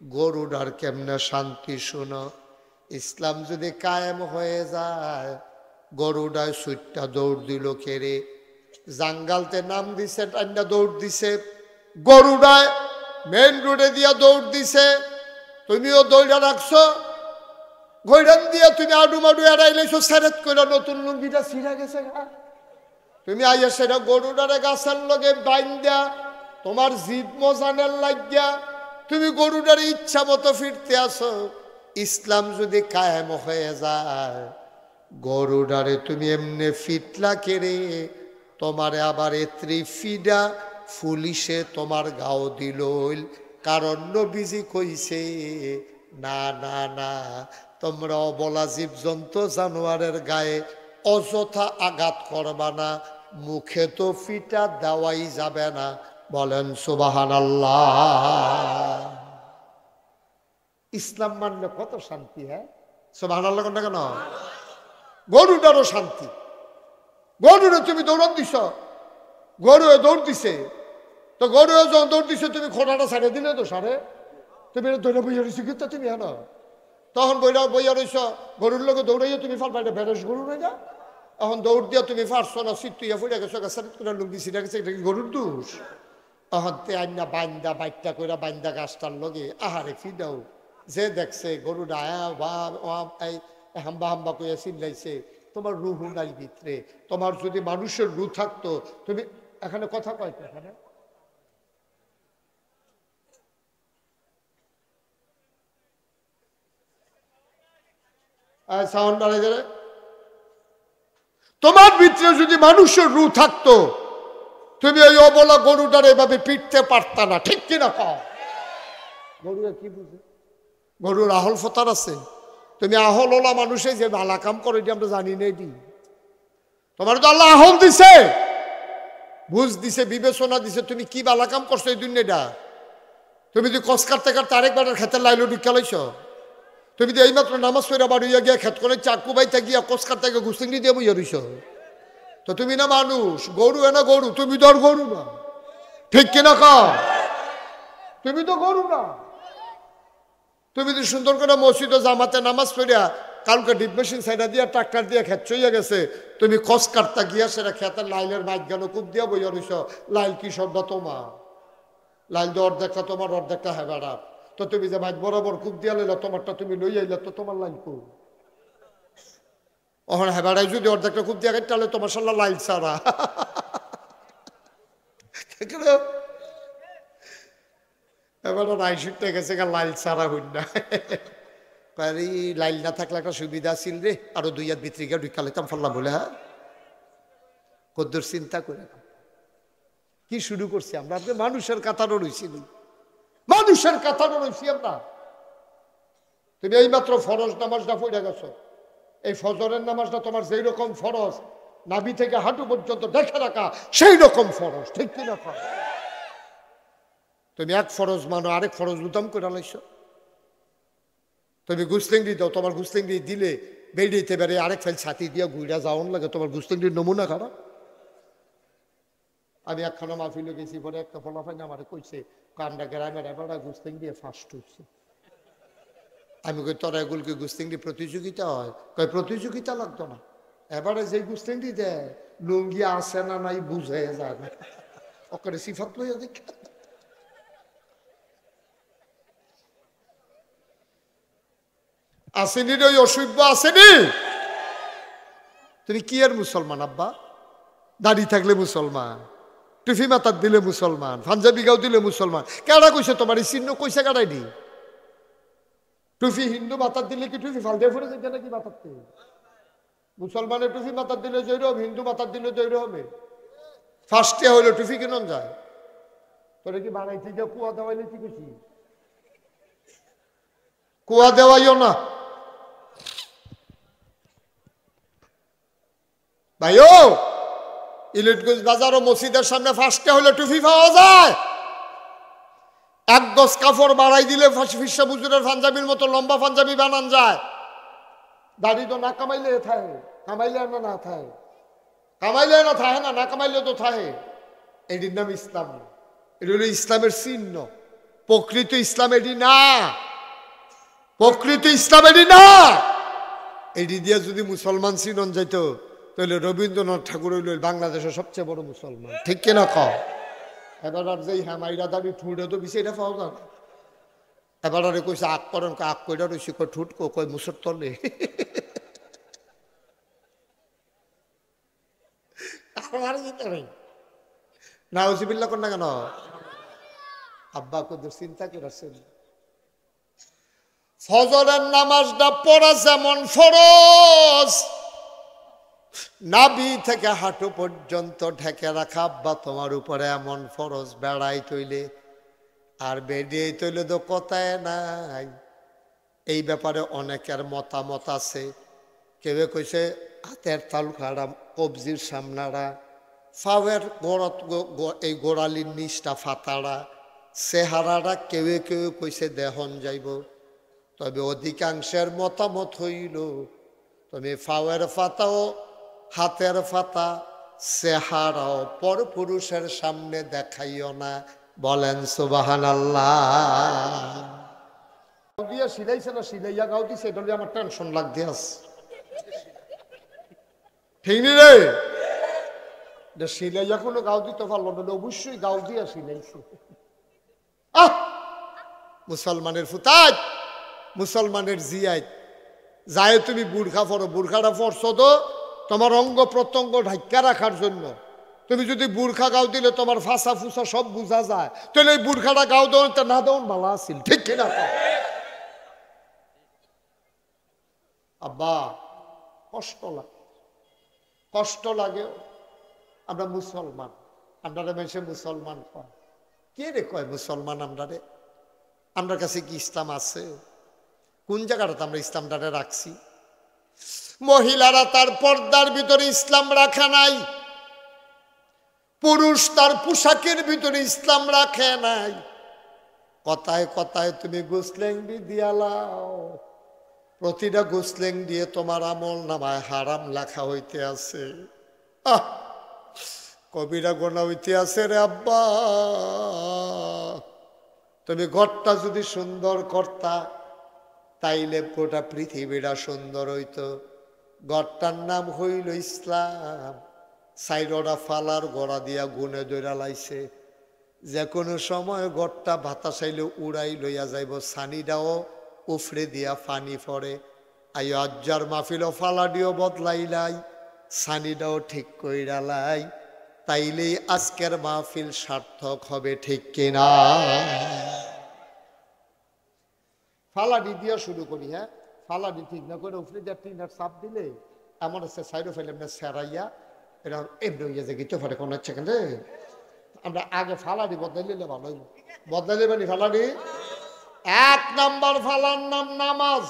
[SPEAKER 1] গরুডার কেমনে শান্তি শুনো। ইসলাম যদি কায়েম হয়ে যায়, গরুডায় সুইটটা দৌড় দিল কেড়ে, জাঙ্গালতে নাম দিছে, টান্ডা দৌড় দিছে, গরুডায় মেন রোডে দিয়া দৌড় দিছে, তুমিও দৌড়া রাখছো, ঘৈরান দিয়া তুমি আডু মাডু এড়াইলেছো, সেরেত করে নতুন লুঙ্গিটা ছিঁড়া গেছে, তুমি আইয়া সেটা গরুডারে গাছের লগে বাইন্দা তোমার জিদ মজানের লাগিয়া তুমি গরুডারে ইচ্ছা মতো ফিরতে আসো। ইসলাম যদি কায়েম হয়ে যায়, গরুডারে তুমি এমনি ফিটলা কেড়ে তোমারে আবার এত্রি ফিডা পুলিশে তোমার গাও দিল। কারণ নবীজি কইছে না না না, তোমরা অবলা জীবজন্তু জানোয়ারের গায়ে অযথা আঘাত করবা না, মুখে তো ফিটা দেওয়াই যাবে না, বলেন সুবহানাল্লাহ। ইসলাম মানলে কত শান্তি, হ্যাঁ? সুবহানাল্লাহ কোনটা কেন? গরুটারও শান্তি। গরুরে তুমি দৌড়ান দিছ, গরু দৌড় দিছে, তো গরু যখন দৌড় দিছে তুমি খোঁড়াটা ছাড়ে দিলে তো সারে, তুমি দৌড়ে বইয়া রয়েছো কিন্তু তুমি হ্যাঁ, তখন বইয়া রয়েছ গরুর লোকে দৌড়াইয়া তুমি ফালবা, এটা বেরস গরু নয় না? এখন দৌড় দিয়া তুমি পারছো না, সিটুইয়া ফুড়ে গেছো, লুঙ্গি ছিঁড়ে গেছে, এটা কি গরুর দোষ? এখন তে আইনা বাইন্দা বাইটটা করে বাইন্দা গাছটার লগে আহারে ফিদাও, যে দেখছে গরুটা হাম্বা হাম্বা করে চিল্লাইছে, তোমার রুহু নাই ভিতরে। তোমার যদি মানুষের রু থাকতো, তুমি এখানে কথা কয়তো, এখানে সাউন্ড বাড়াই দেবে। তোমার ভিতরে যদি মানুষের রু থাকতো, তুমি ওই অবলা গরুটার এভাবে পিটতে পারতা না, ঠিক কিনা কও? গরু কি বুঝে? গরুর আহল ফতার আছে। তুমি আহল ওলা মানুষে যে ভালা কাম করে এটি আমরা জানি না। এটি তোমার তো আল্লাহ আহল দিছে, বুঝ দিছে, বিবেচনা দিছে, তুমি কি ভালা কাম করছো এই দুনিয়াটা? তুমি যদি কস কাটতে কাটতে আরেকবার খেতে লাইলো ঢুকা লাইছ, তুমি তো এইমাত্র নামাজ পড়া বাড়িয়া গিয়া খেত করে চাকু বাইতে গিয়া কস কাটতে গিয়ে গুস্তিংড়ি দিয়ে বইয়া রইছ, তো তুমি না মানুষ? গরু না গরু, তুমি তো আর গরু না, ঠিক কিনা কও? তুমি তো গরু না। তুমি তো সুন্দর করে মসজিদে জামাতে নামাজ পড়িয়া কালকে ডিপ মেশিন সাইডা দিয়া ট্রাক্টর দিয়ে খেত চইয়া গেছে, তুমি কস কাটতা গিয়া সেটা খেতের লাইলের মাইক গেল কূপ দিয়া বইয়া রইছ। লাইল কি সবটা তোমার? লাইল তো অর্ধেকটা তোমার, অর্ধেকটা হেবাড়ার। তো তুমি যে মাইক বরাবর কূপ দিয়া লইলা, তোমারটা তুমি লই আইলা, তো তোমার লাইল কু ওখানে হেবাড়ায় যদি অর্ধেকটা কূপ দিয়া গেছে, তাহলে তোমার সাল্লাহ লাইল ছাড়া। এবার রাইশুটটা গেছে গা লাইল ছাড়া হইন না। লাইল না থাকলে একটা সুবিধা ছিল রে, আরো 2 হাত ভিতরে গিয়ে ঢুকা লেতাম ফাল্লা বলে। হ্যাঁ, কদ্দুর চিন্তা করে কি শুরু করছি আমরা? আপনি মানুষের কাতারও রয়েছি, মানুষের কাতারও রয়েছি আমরা। তুমি এইমাত্র ফরজ নামাজটা পড়ে গেছো, এই ফজরের নামাজটা তোমার যেই রকম ফরজ, নাভি থেকে হাঁটু পর্যন্ত দেখে রাখা সেই রকম ফরজ, ঠিক কিনা? তুমি এক ফরজ মানো, আরেক ফরজ উদাম করে লাইছো। তুমি গুস্তিংড়ি দাও, তোমার গুস্তিংড়ি দিলে বেরিয়েতে পারে আরেক ফেল ছাতি দিয়া ঘুরা যাওয়ান লাগে, তোমার গুস্তিংড়ির নমুনা খারাপ। আমি একখানা মাহফিলে গেছি, পরে একটা ফলাফাই আমার কইছে, কান্ডা গ্রামের এবার গুস্তিংড়ি ফার্স্ট হচ্ছে। আমি কই তোরা এগুলোকে গুস্তিংড়ি প্রতিযোগিতা হয়? কই প্রতিযোগিতা লাগতো না, এবারে যে গুস্তিংড়ি দেয় লুঙ্গি আসে না নাই বুঝে যায় না, ওকে সিফাত লইয়া দেখ। আসেনি রে, ওই অসভ্য আসেনি। তুমি কি আর মুসলমান আব্বা? দাড়ি থাকলে মুসলমান, টুফি মাথার দিলে মুসলমান, পাঞ্জাবি গাও দিলে মুসলমান। কেডা কইছে তোমার এই চিহ্ন? কইছে কেডাই দি? টুফি হিন্দু মাথার দিলে কি টুফি ফাল দিয়ে ফুটে যেতে নাকি মাথাতে? মুসলমানের টুফি মাথার দিলে জৈরব, হিন্দু মাথার দিলে জৈর হবে। ফার্স্টে হইলো টুফি কেন যায়? তোরে কি বানাই থেকে কুয়া দেওয়াইলে কি কইছি? কুয়া দেওয়াইও না ভাইও। ইলিটগঞ্জ বাজার ও মসজিদের সামনে ফার্স্টে হইলে টুফি পাওয়া যায়। 1 গজ কাপড় বাড়াই দিলে ফিসা বুজুরের পাঞ্জাবির মতো লম্বা পাঞ্জাবি বানান যায়। দাড়ি তো না কামাইলে থাকে, কামাইলে না থাকে, কামাইলে না থাকে না, না কামাইলে তো থাকে। এটির নাম ইসলাম। এটি হলো ইসলামের চিহ্ন। প্রকৃত ইসলাম এটি না, প্রকৃত ইসলাম এটি না। এটি দিয়ে যদি মুসলমান চিনন যাইতো, তাহলে রবীন্দ্রনাথ ঠাকুর হইল বাংলাদেশের সবচেয়ে বড় মুসলমান, ঠিক কিনা কও? এবার আর যেই হ্যামাইরা দাবি ঠুঁড়ে তো বেশি এটা পাওয়া যায় না। এবার আরে কইছে আগ করেন, আগ কইটা রয়েছে, কই ঠুট কই মুসর তলে। আমার যেতে নেই না, ওসিবিল্লা কর না কেন? আব্বা কত চিন্তা করেছেন। ফজরের নামাজটা পড়া যেমন ফরজ, নাভি থেকে হাঁটু পর্যন্ত ঢেকে রাখা আব্বা তোমার উপরে এমন ফরজ। বেড়াই তৈলে আর বেরিয়ে তৈলে তো কথায় নাই। এই ব্যাপারে অনেকের মতামত আছে। কেউ কইছে হাতের তালুকাড়া, কবজির সামনাড়া, ফাওয়ের এই গোড়ালির নিচটা ফাতাড়া, চেহারাটা কেউ কেউ কইছে দেহন যাইব, তবে অধিকাংশের মতামত হইল তুমি ফাওয়ের ফাতাও হাতের ফাতা চেহারাও পর পুরুষের সামনে দেখাইও না। বলেন সুবহানাল্লাহ। দিয়া সিলাইছে না সিলাইয়া গাও দিছে, এটা আমার টেনশন লাগতে আছে। ঠিক নি রে? সিলাইয়া কোনো গাও দিতে পারলো না, অবশ্যই গাও দিয়া সিলাইছে। মুসলমানের ফুতাজ, মুসলমানের জিয়াত যায় তুমি বুরখা পরো, বুরখাটা পরছো তো তোমার অঙ্গ প্রত্যঙ্গ ঢাক্কা রাখার জন্য। তুমি যদি বুরখা গাও দিলে তোমার ফাঁসা ফুসা সব বোঝা যায়, তাহলে এই বুরখাটা গাও দেওয়া না দেওয়া ভালো আছিল, ঠিক কিনা? আব্বা কষ্ট লাগে, কষ্ট লাগে। আমরা মুসলমান, আমরা মেশে মুসলমান কয় কে রে কয় মুসলমান আমরা রে? আমার কাছে কি ইসলাম আছে? কোন জায়গাটাতে আমরা ইসলামটারে রাখছি? মহিলারা তার পর্দার ভিতরে ইসলাম রাখা নাই, পুরুষ তার পোশাকের ভিতরে ইসলাম রাখে নাই। কথায় কথায় তুমি গোসলেঙ্গি দিয়ালাও, প্রতিটা গোসলেং দিয়ে তোমার আমল নামায় হারাম লেখা হইতে আছে। কবিরা গোনা হইতে আছে রে আব্বা। তুমি ঘরটা যদি সুন্দর করতা তাইলে গোটা পৃথিবীটা সুন্দর হইতো। ঘরটার নাম হইল ইসলাম। সাইডটা ফালার গোড়া দিয়া গুনে দৈরা লাইছে, যে কোনো সময় ঘরটা বাতাসাইলে উড়াই লইয়া যাইব, সানিটাও উফরে দিয়া পানি পড়ে। আই আজ্জার মাহফিলও ফালাডিও বদলাইলাই, সানিটাও ঠিক কইরালাই, তাইলেই আজকের মাহফিল সার্থক হবে, ঠিক কিনা? ফালাডি দিয়া শুরু করি। হ্যাঁ, ফালাডি ঠিক না করে উফরে দিয়া টিনের চাপ দিলে এমন আছে সাইডও ফেলে এমনি সেরাইয়া এরকম এমনি হইয়া যে গিতে পারে কোন হচ্ছে কেন। আমরা আগে ফালাডি বদলাইলে ভালো হইব। বদলাইলে মানে ফালাডি এক নাম্বার ফালার নাম নামাজ।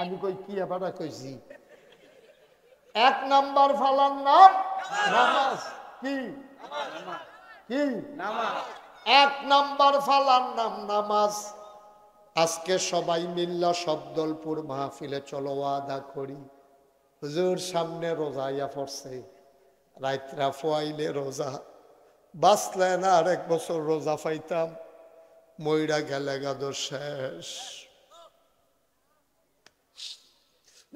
[SPEAKER 1] আমি কই কি এবার কইছি, এক নাম্বার ফালার নাম নামাজ। কি কি নামাজ? এক নাম্বার ফালার নাম নামাজ। আজকে সবাই মিল্লা শব্দলপুর মাহফিলে চলো আদা করি। হুজুর সামনে রোজা ইয়া পড়ছে, রাইতরা ফোয়াইলে রোজা বাঁচলে না, আর এক বছর রোজা পাইতাম, মইরা গেলে গাদ শেষ।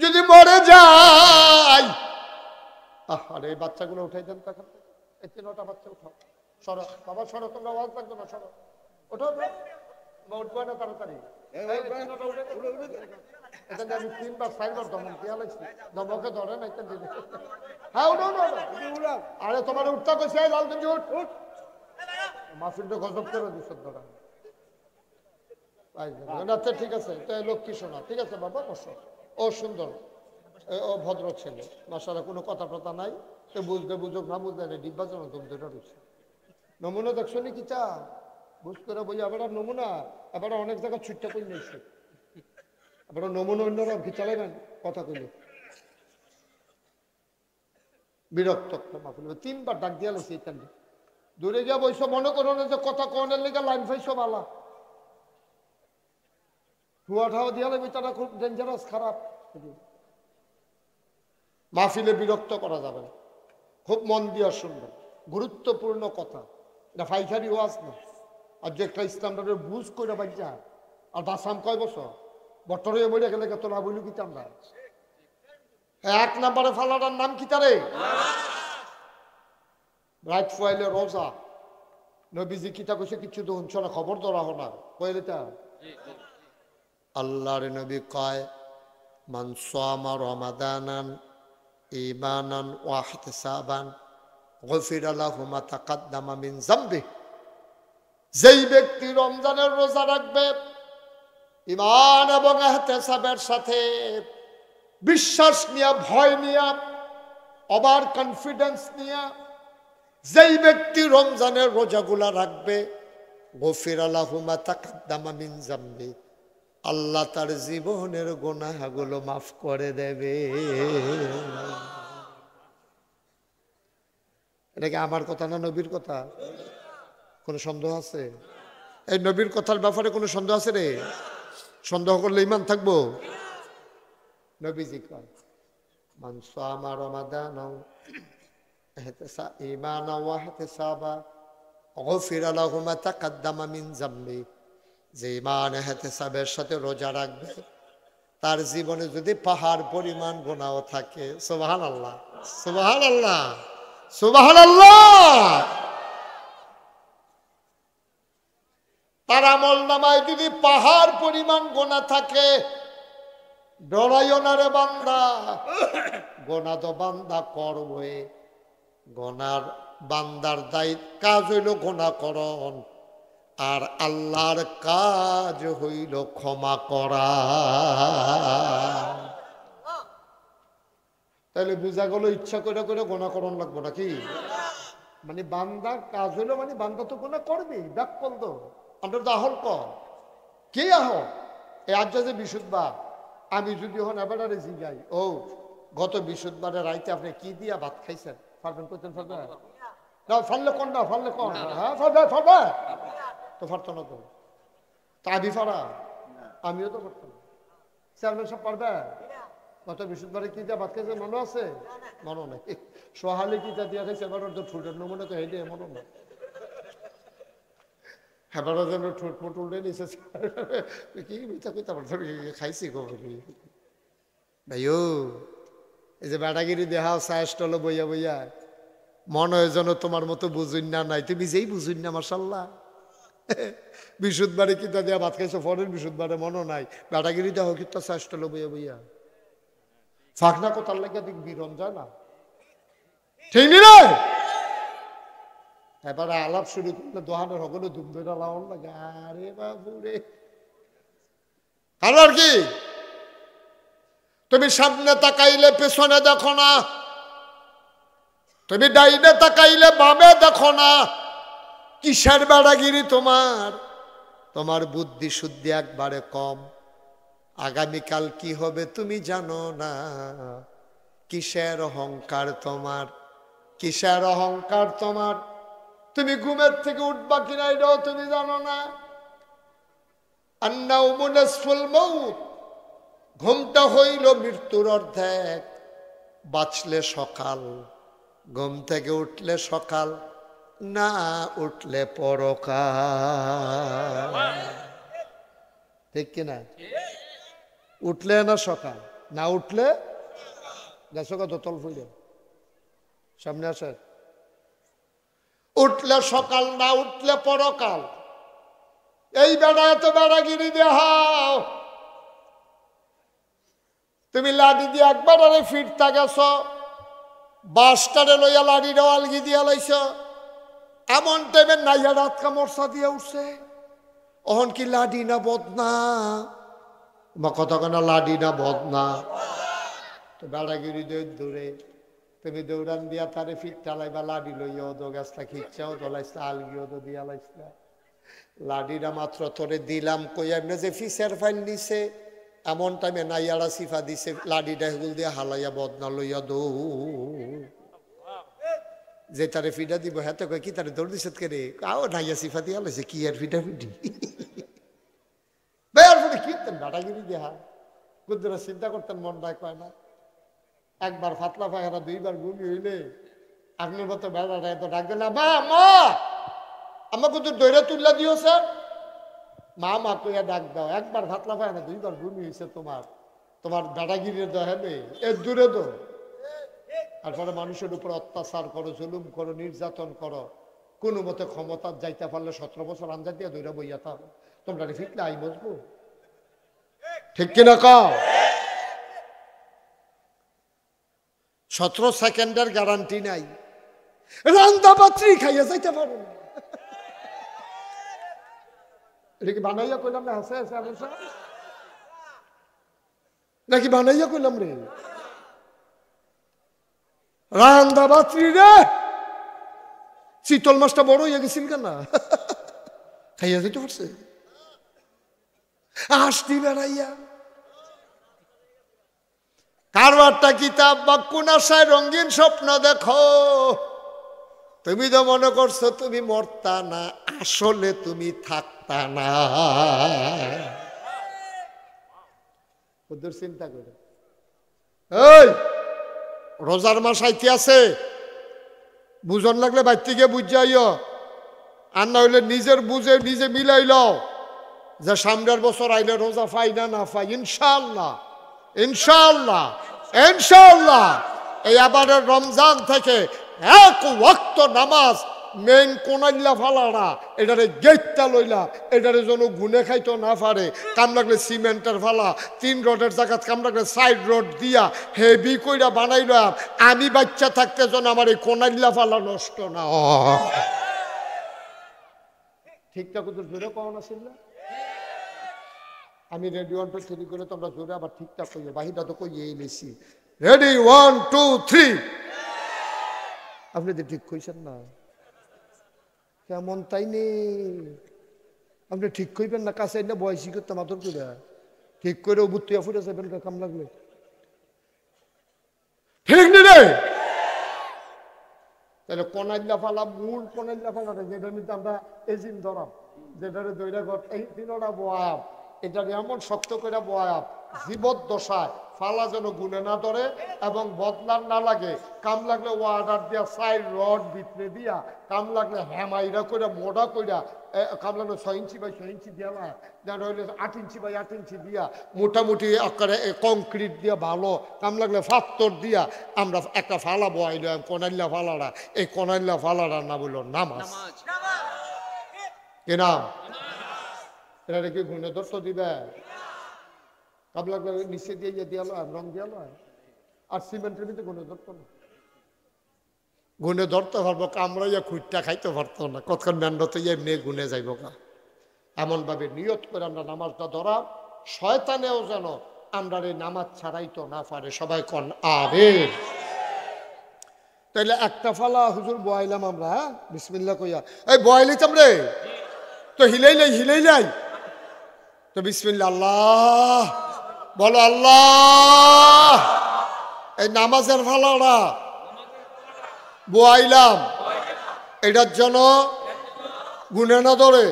[SPEAKER 1] যদি মরে যাই, আরে বাচ্চাগুলো উঠাই দেন তখন, এই 3টা বাচ্চা উঠাও, সরো বাবা সরো, তোমরা আওয়াজ লাগবে না, সরো ওঠো, উঠবো না তাড়াতাড়ি। আমি 3বার 4বার দমন দিয়া লাগছি, দমকে ধরে না। হ্যাঁ উঠো উঠো, আরে তোমার উঠতে কইছে, লাল তুমি উঠ উঠ। মাহফিলটা গজব করে দিচ্ছ ধরা। আচ্ছা ঠিক আছে, লক্ষ্মী শোনা, ঠিক আছে বাবা বসো। ও সুন্দর, ও ভদ্র ছেলে, মাশাআল্লাহ, কোনো কথা টথা নাই। তো বুঝতে বুঝুক না বুঝতে নেই, ডিব্বা যেন তুমি দুটো রয়েছে। নমুনা দেখছো নি কি চা বুঝ করে বই, এবার নমুনা এবার অনেক জায়গায় ছুটটা করে নিয়েছে। এবার নমুনা অন্যরা কি চালাবেন কথা কইলে বিরক্ত মাহফিল। 3বার ডাক দিয়া লাগছে, দূরে গিয়া বইস, মনে করো না যে কথা কনের লেগে লাইন ফাইছো বালা, ঠুয়া ঠাওয়া দিয়া লাগবে, তারা খুব ডেঞ্জারাস, খারাপ। মাহফিলে বিরক্ত করা যাবে না, খুব মন দিয়া শুনবেন, গুরুত্বপূর্ণ কথা। এটা ফাইখারি ওয়াজ না। আর যে একটা ইসলামটাকে বুঝ করে বাচ্চা আর বাসাম কয় বছর বটরে মরে গেলে তোরা বলি কি আমরা। এক নাম্বারে ফালাটার নাম কি তারে? রাইট ফয়েলে রোজা। নবীজি কিতা কইছে কিছু তো শুনছ না, খবর ধরা হনা কইলে তা আল্লাহর নবী কয়, মান সামা রমাদানান ঈমানান ওয়া ইহতিসাবান গফিরা লাহু মা তাকাদ্দামা মিন যামবি। যেই ব্যক্তি রমজানের রোজা রাখবে ঈমান এবং ইহতিসাবের সাথে, বিশ্বাস নিয়া, ভয় নিয়া, ওভার কনফিডেন্স নিয়া যেই ব্যক্তি রমজানের রোজাগুলা রাখবে, গফিরা লাহু মা তাকাদ্দামা মিন যামবি, আল্লাহ তার জীবনের গুনাহগুলো মাফ করে দেবে। এটা কি আমার কথা না নবীর কথা? কোনো সন্দেহ আছে? এই নবীর কথার ব্যাপারে কোনো সন্দেহ আছে রে? সন্দেহ করলে ইমান থাকবো? নবীজি কয় মান সামা রমাদানা ঈমানান ওয়া ইহতিসাবা গফিরা লাহু মা তাকাদ্দামা মিন যামবি। যে ঈমান ইহতিসাবের সাথে রোজা রাখবে তার জীবনে যদি পাহাড় পরিমাণ গুনাহ থাকে, সুবহানাল্লাহ সুবহানাল্লাহ সুবহানাল্লাহ, তার আমলনামায় যদি পাহাড় পরিমাণ গুনাহ থাকে, ডরাইও না রে বান্দা, গুনাহ তো বান্দা করবে। গুনার বান্দার দায়িত্ব কাজ হইল গুনাহ করণ, আর আল্লাহর কাজ হইল ক্ষমা করা। তাহলে বুঝা গেল ইচ্ছা করে করে গুনাহ করণ লাগবো নাকি? মানে বান্দার কাজ হইলো, মানে বান্দা তো গুনাহ করবি, ব্যাক করল তো আমরা তো আহল কর কে আহ এই আজ যে বিশুদ্ধবার, আমি যদি হন এবারে জিগাই, ও গত বিশুদ্ধবারে রাইতে আপনি কি দিয়া ভাত খাইছেন, পারবেন করতেন? ফারবে না, ফারলে কোন না, ফারলে কোন? হ্যাঁ ফারবে ফারবে তো, ফারতো না তো, তাবি ফারা আমিও তো পারতাম। চেয়ারম্যান সব পারবে? গত বিশুদ্ধবারে কি দিয়া ভাত খাইছে মনে আছে? মনে নাই। সোহালি কি দিয়া খাইছে এবার তো ঠুটের নমুনা তো হেঁটে মনে নাই। হেবার যেন ঠোঁট ফোট উল্টে নিছে, কি মিথ্যা কইতে খাইছি কবি ভাইও। এই যে বেড়াগিরি দেহাও চায় স্টলে বইয়া বইয়া, মনে হয় যেন তোমার মতো বুঝুন না নাই, তুমি যেই বুঝুন না মাশাল্লাহ। বিশুদ্ধবারে কিতা দিয়া ভাত খাইছো, ফরের বিশুদ্ধবারে মনে নাই, বেড়াগিরি দেহ কিন্তু চায় স্টলে বইয়া বইয়া ফাঁকনা কোথার লাগে দিক বিরন যায় না, ঠিক নি রে? এবারে আলাপ শুরু করলে দোহানের হগলে ধুম ধরে লাউন লাগে, আরে বাবুরে। আর কি তুমি সামনে তাকাইলে পেছনে দেখো না, তুমি ডাইনে তাকাইলে বামে দেখো না, কিসের বেড়াগিরি তোমার? তোমার বুদ্ধি শুদ্ধি একবারে কম। আগামীকাল কি হবে তুমি জানো না। কিসের অহংকার তোমার, কিসের অহংকার তোমার? তুমি ঘুমের থেকে উঠবা কিনা এটাও তুমি জানো না। আন্নাউমু নিসফুল মাউত, ঘুমটা হইল মৃত্যুর অর্ধেক। বাঁচলে সকাল, ঘুম থেকে উঠলে সকাল, না উঠলে পরকাল। ঠিক কিনা? উঠলে না সকাল, না উঠলে গেছো কত তল ফুলে সামনে আসে। উঠলে সকাল, না উঠলে পরকাল। এই বেড়া এত বেড়াগিরি দেহাও, তুমি লাঠি দিয়ে একবার আরে ফিরতা গেছ, বাসটারে লইয়া লাঠিটা আলগি দিয়া লাইছ, এমন টাইমে নাইয়া রাত কামড়সা দিয়া উঠছে। অহন কি লাডি না বদনা? বা কথা কেনা লাডি না বদনা? তো বেড়াগিরি দৌড়ে তুমি দৌড়ান দিয়া তারে ফিট টালাইবা, লাডি লইয়া ওদো গাছটা খিচ্ছাও দোলাইছলা, আলগিও তো দিয়া লাইছলা। লাডিটা মাত্র তোরে দিলাম কই এমনি যে ফিসের ফাইল নিছে, এমন টাইমে নাইয়ারা সিফা দিছে, লাডিটা হেগুল দিয়ে হালাইয়া বদনা লইয়া দৌ যে তারে ফিডা দিব। হ্যাঁ তো কই কি তারে দৌড় দিছে কে রে? আও নাইয়া সিফা দিয়া লাইছে, কি আর ফিডা ফিডি বেয়ার ফলে কীর্তেন বেড়াগিরি দেহা কুদ্দুরা চিন্তা করতেন, মন রায় কয় না। একবার ফাতলা পায়খানা, দুইবার ঘুমি হইলে আপনার মতো বেড়াটা এত ডাক দিল, মা মা আমার কিন্তু দৈরা তুল্লা দিও স্যার, মা মা কইয়া ডাক দাও। একবার ফাতলা পায়খানা, দুইবার ঘুমি হয়েছে তোমার, তোমার বেড়াগিরির দেখাবে এর দূরে তো। তারপরে মানুষের উপর অত্যাচার করো, জুলুম করো, নির্যাতন করো, কোনো মতে ক্ষমতা যাইতে পারলে 17 বছর আঞ্জাদ দিয়া দৈরা বইয়া থাক, তোমরা ফিটলে আই বসবো। ঠিক কিনা কও? 17 সেকেন্ডের গ্যারান্টি নাই, রান্দা পাত্রী খাইয়া যাইতে পারো না। এটা কি বানাইয়া কইলাম না? হাসে হাসে হাসে নাকি বানাইয়া কইলাম রে? রান্দা পাত্রী রে, শীতল মাছটা বড় হইয়া গেছিল কেন? খাইয়া যাইতে পারছে আসতি বেড়াইয়া। কারবারটা কিতাব বা কোন আশায় রঙিন স্বপ্ন দেখো, তুমি তো মনে করছো তুমি মরতা না, আসলে তুমি থাকতা না। ওদের চিন্তা করে এই রোজার মাস আইতে আছে, বুঝন লাগলে বাইর থেকে বুঝ যাইও, আর না হইলে নিজের বুঝে নিজে মিলাইল যে সামনের বছর আইলে রোজা পাই না না পাই। ইনশাআল্লাহ ইনশাআল্লাহ ইনশাআল্লাহ এই আবারের রমজান থেকে এক ওয়াক্ত নামাজ মেইন কোনাইল্লা ফালারা এটারে গেটটা লইলা, এটারে যেন গুনে খাইতো না পারে। কাম লাগলে সিমেন্টের ফালা 3 রডের জায়গা কাম লাগলে 4 রড দিয়া হেভি কইরা বানাইলাম, আমি বাচ্চা থাকতে যেন আমার এই কোনাইল্লা ফালা নষ্ট না হয়। ঠিকঠাক ওদের জোরে পাওয়া ছিল না? আমি রেডি 1 2 3 করে তোমরা জোরে আবার ঠিকঠাক কইও, বাহিরটা তো কইয়েই নিছি। রেডি 1 2 3। আপনি তো ঠিক কইছেন না কেমন, তাই নেই আপনি ঠিক কইবেন না, কাছে না বয়সী করতে মাতর করে ঠিক করে বুত্তিয়া ফুটে যাবেন কাম লাগলে, ঠিক নেই রে। তাহলে কনাইল্লা ফালা মূল কনাইল্লা ফালাটা যেটার মধ্যে আমরা এজিম ধরাম, যেটারে দৈরা ঘর এই 3টা বয়াব, এটাকে এমন শক্ত করে বয়াব জীবদ্দশায় ফালা যেন গুনে না ধরে এবং বদলার না লাগে। কাম লাগলে ওয়ার্ডার দিয়া 4 রড ভিতরে দিয়া, কাম লাগলে হ্যামাইরা করে মোড়া কইরা, কাম লাগলে 6 ইঞ্চি বাই 6 ইঞ্চি দিয়া, যেন হইলে 8 ইঞ্চি বাই 8 ইঞ্চি দিয়া মোটামুটি আকারে কংক্রিট দিয়া ভালো, কাম লাগলে পাথর দিয়া আমরা একটা ফালা বয়াইলাম কনাইল্লা ফালারা। এই কনাইল্লা ফালারার নাম হইল নামাজ। কি নাম? এটা কি গুনে ধরতে দিবে? কাম লাগলে নিচে দিয়ে দিয়ালো রং দিয়ালো, আর সিমেন্টের ভিতরে গুনে ধরতো না। গুনে ধরতে পারবো, কামড়াইয়া খুঁটটা খাইতে পারতো না, কতক্ষণ ম্যান্ডতে এমনি গুনে যাইব না। এমনভাবে নিয়ত করে আমরা নামাজটা ধরা, শয়তানেও যেন আমরা এই নামাজ ছাড়াইতো না পারে। সবাই কন আমিন। তাইলে একটা ফালা হুজুর বয়াইলাম আমরা, হ্যাঁ বিসমিল্লাহ কইয়া এই বয়াইলাম রে, তো হিলাইলাই তো বিসমিল্লাহ আল্লাহ বলো, আল্লাহ। এই নামাজের ফালাটা বয়াইলাম, এটার জন্য গুনে না ধরে,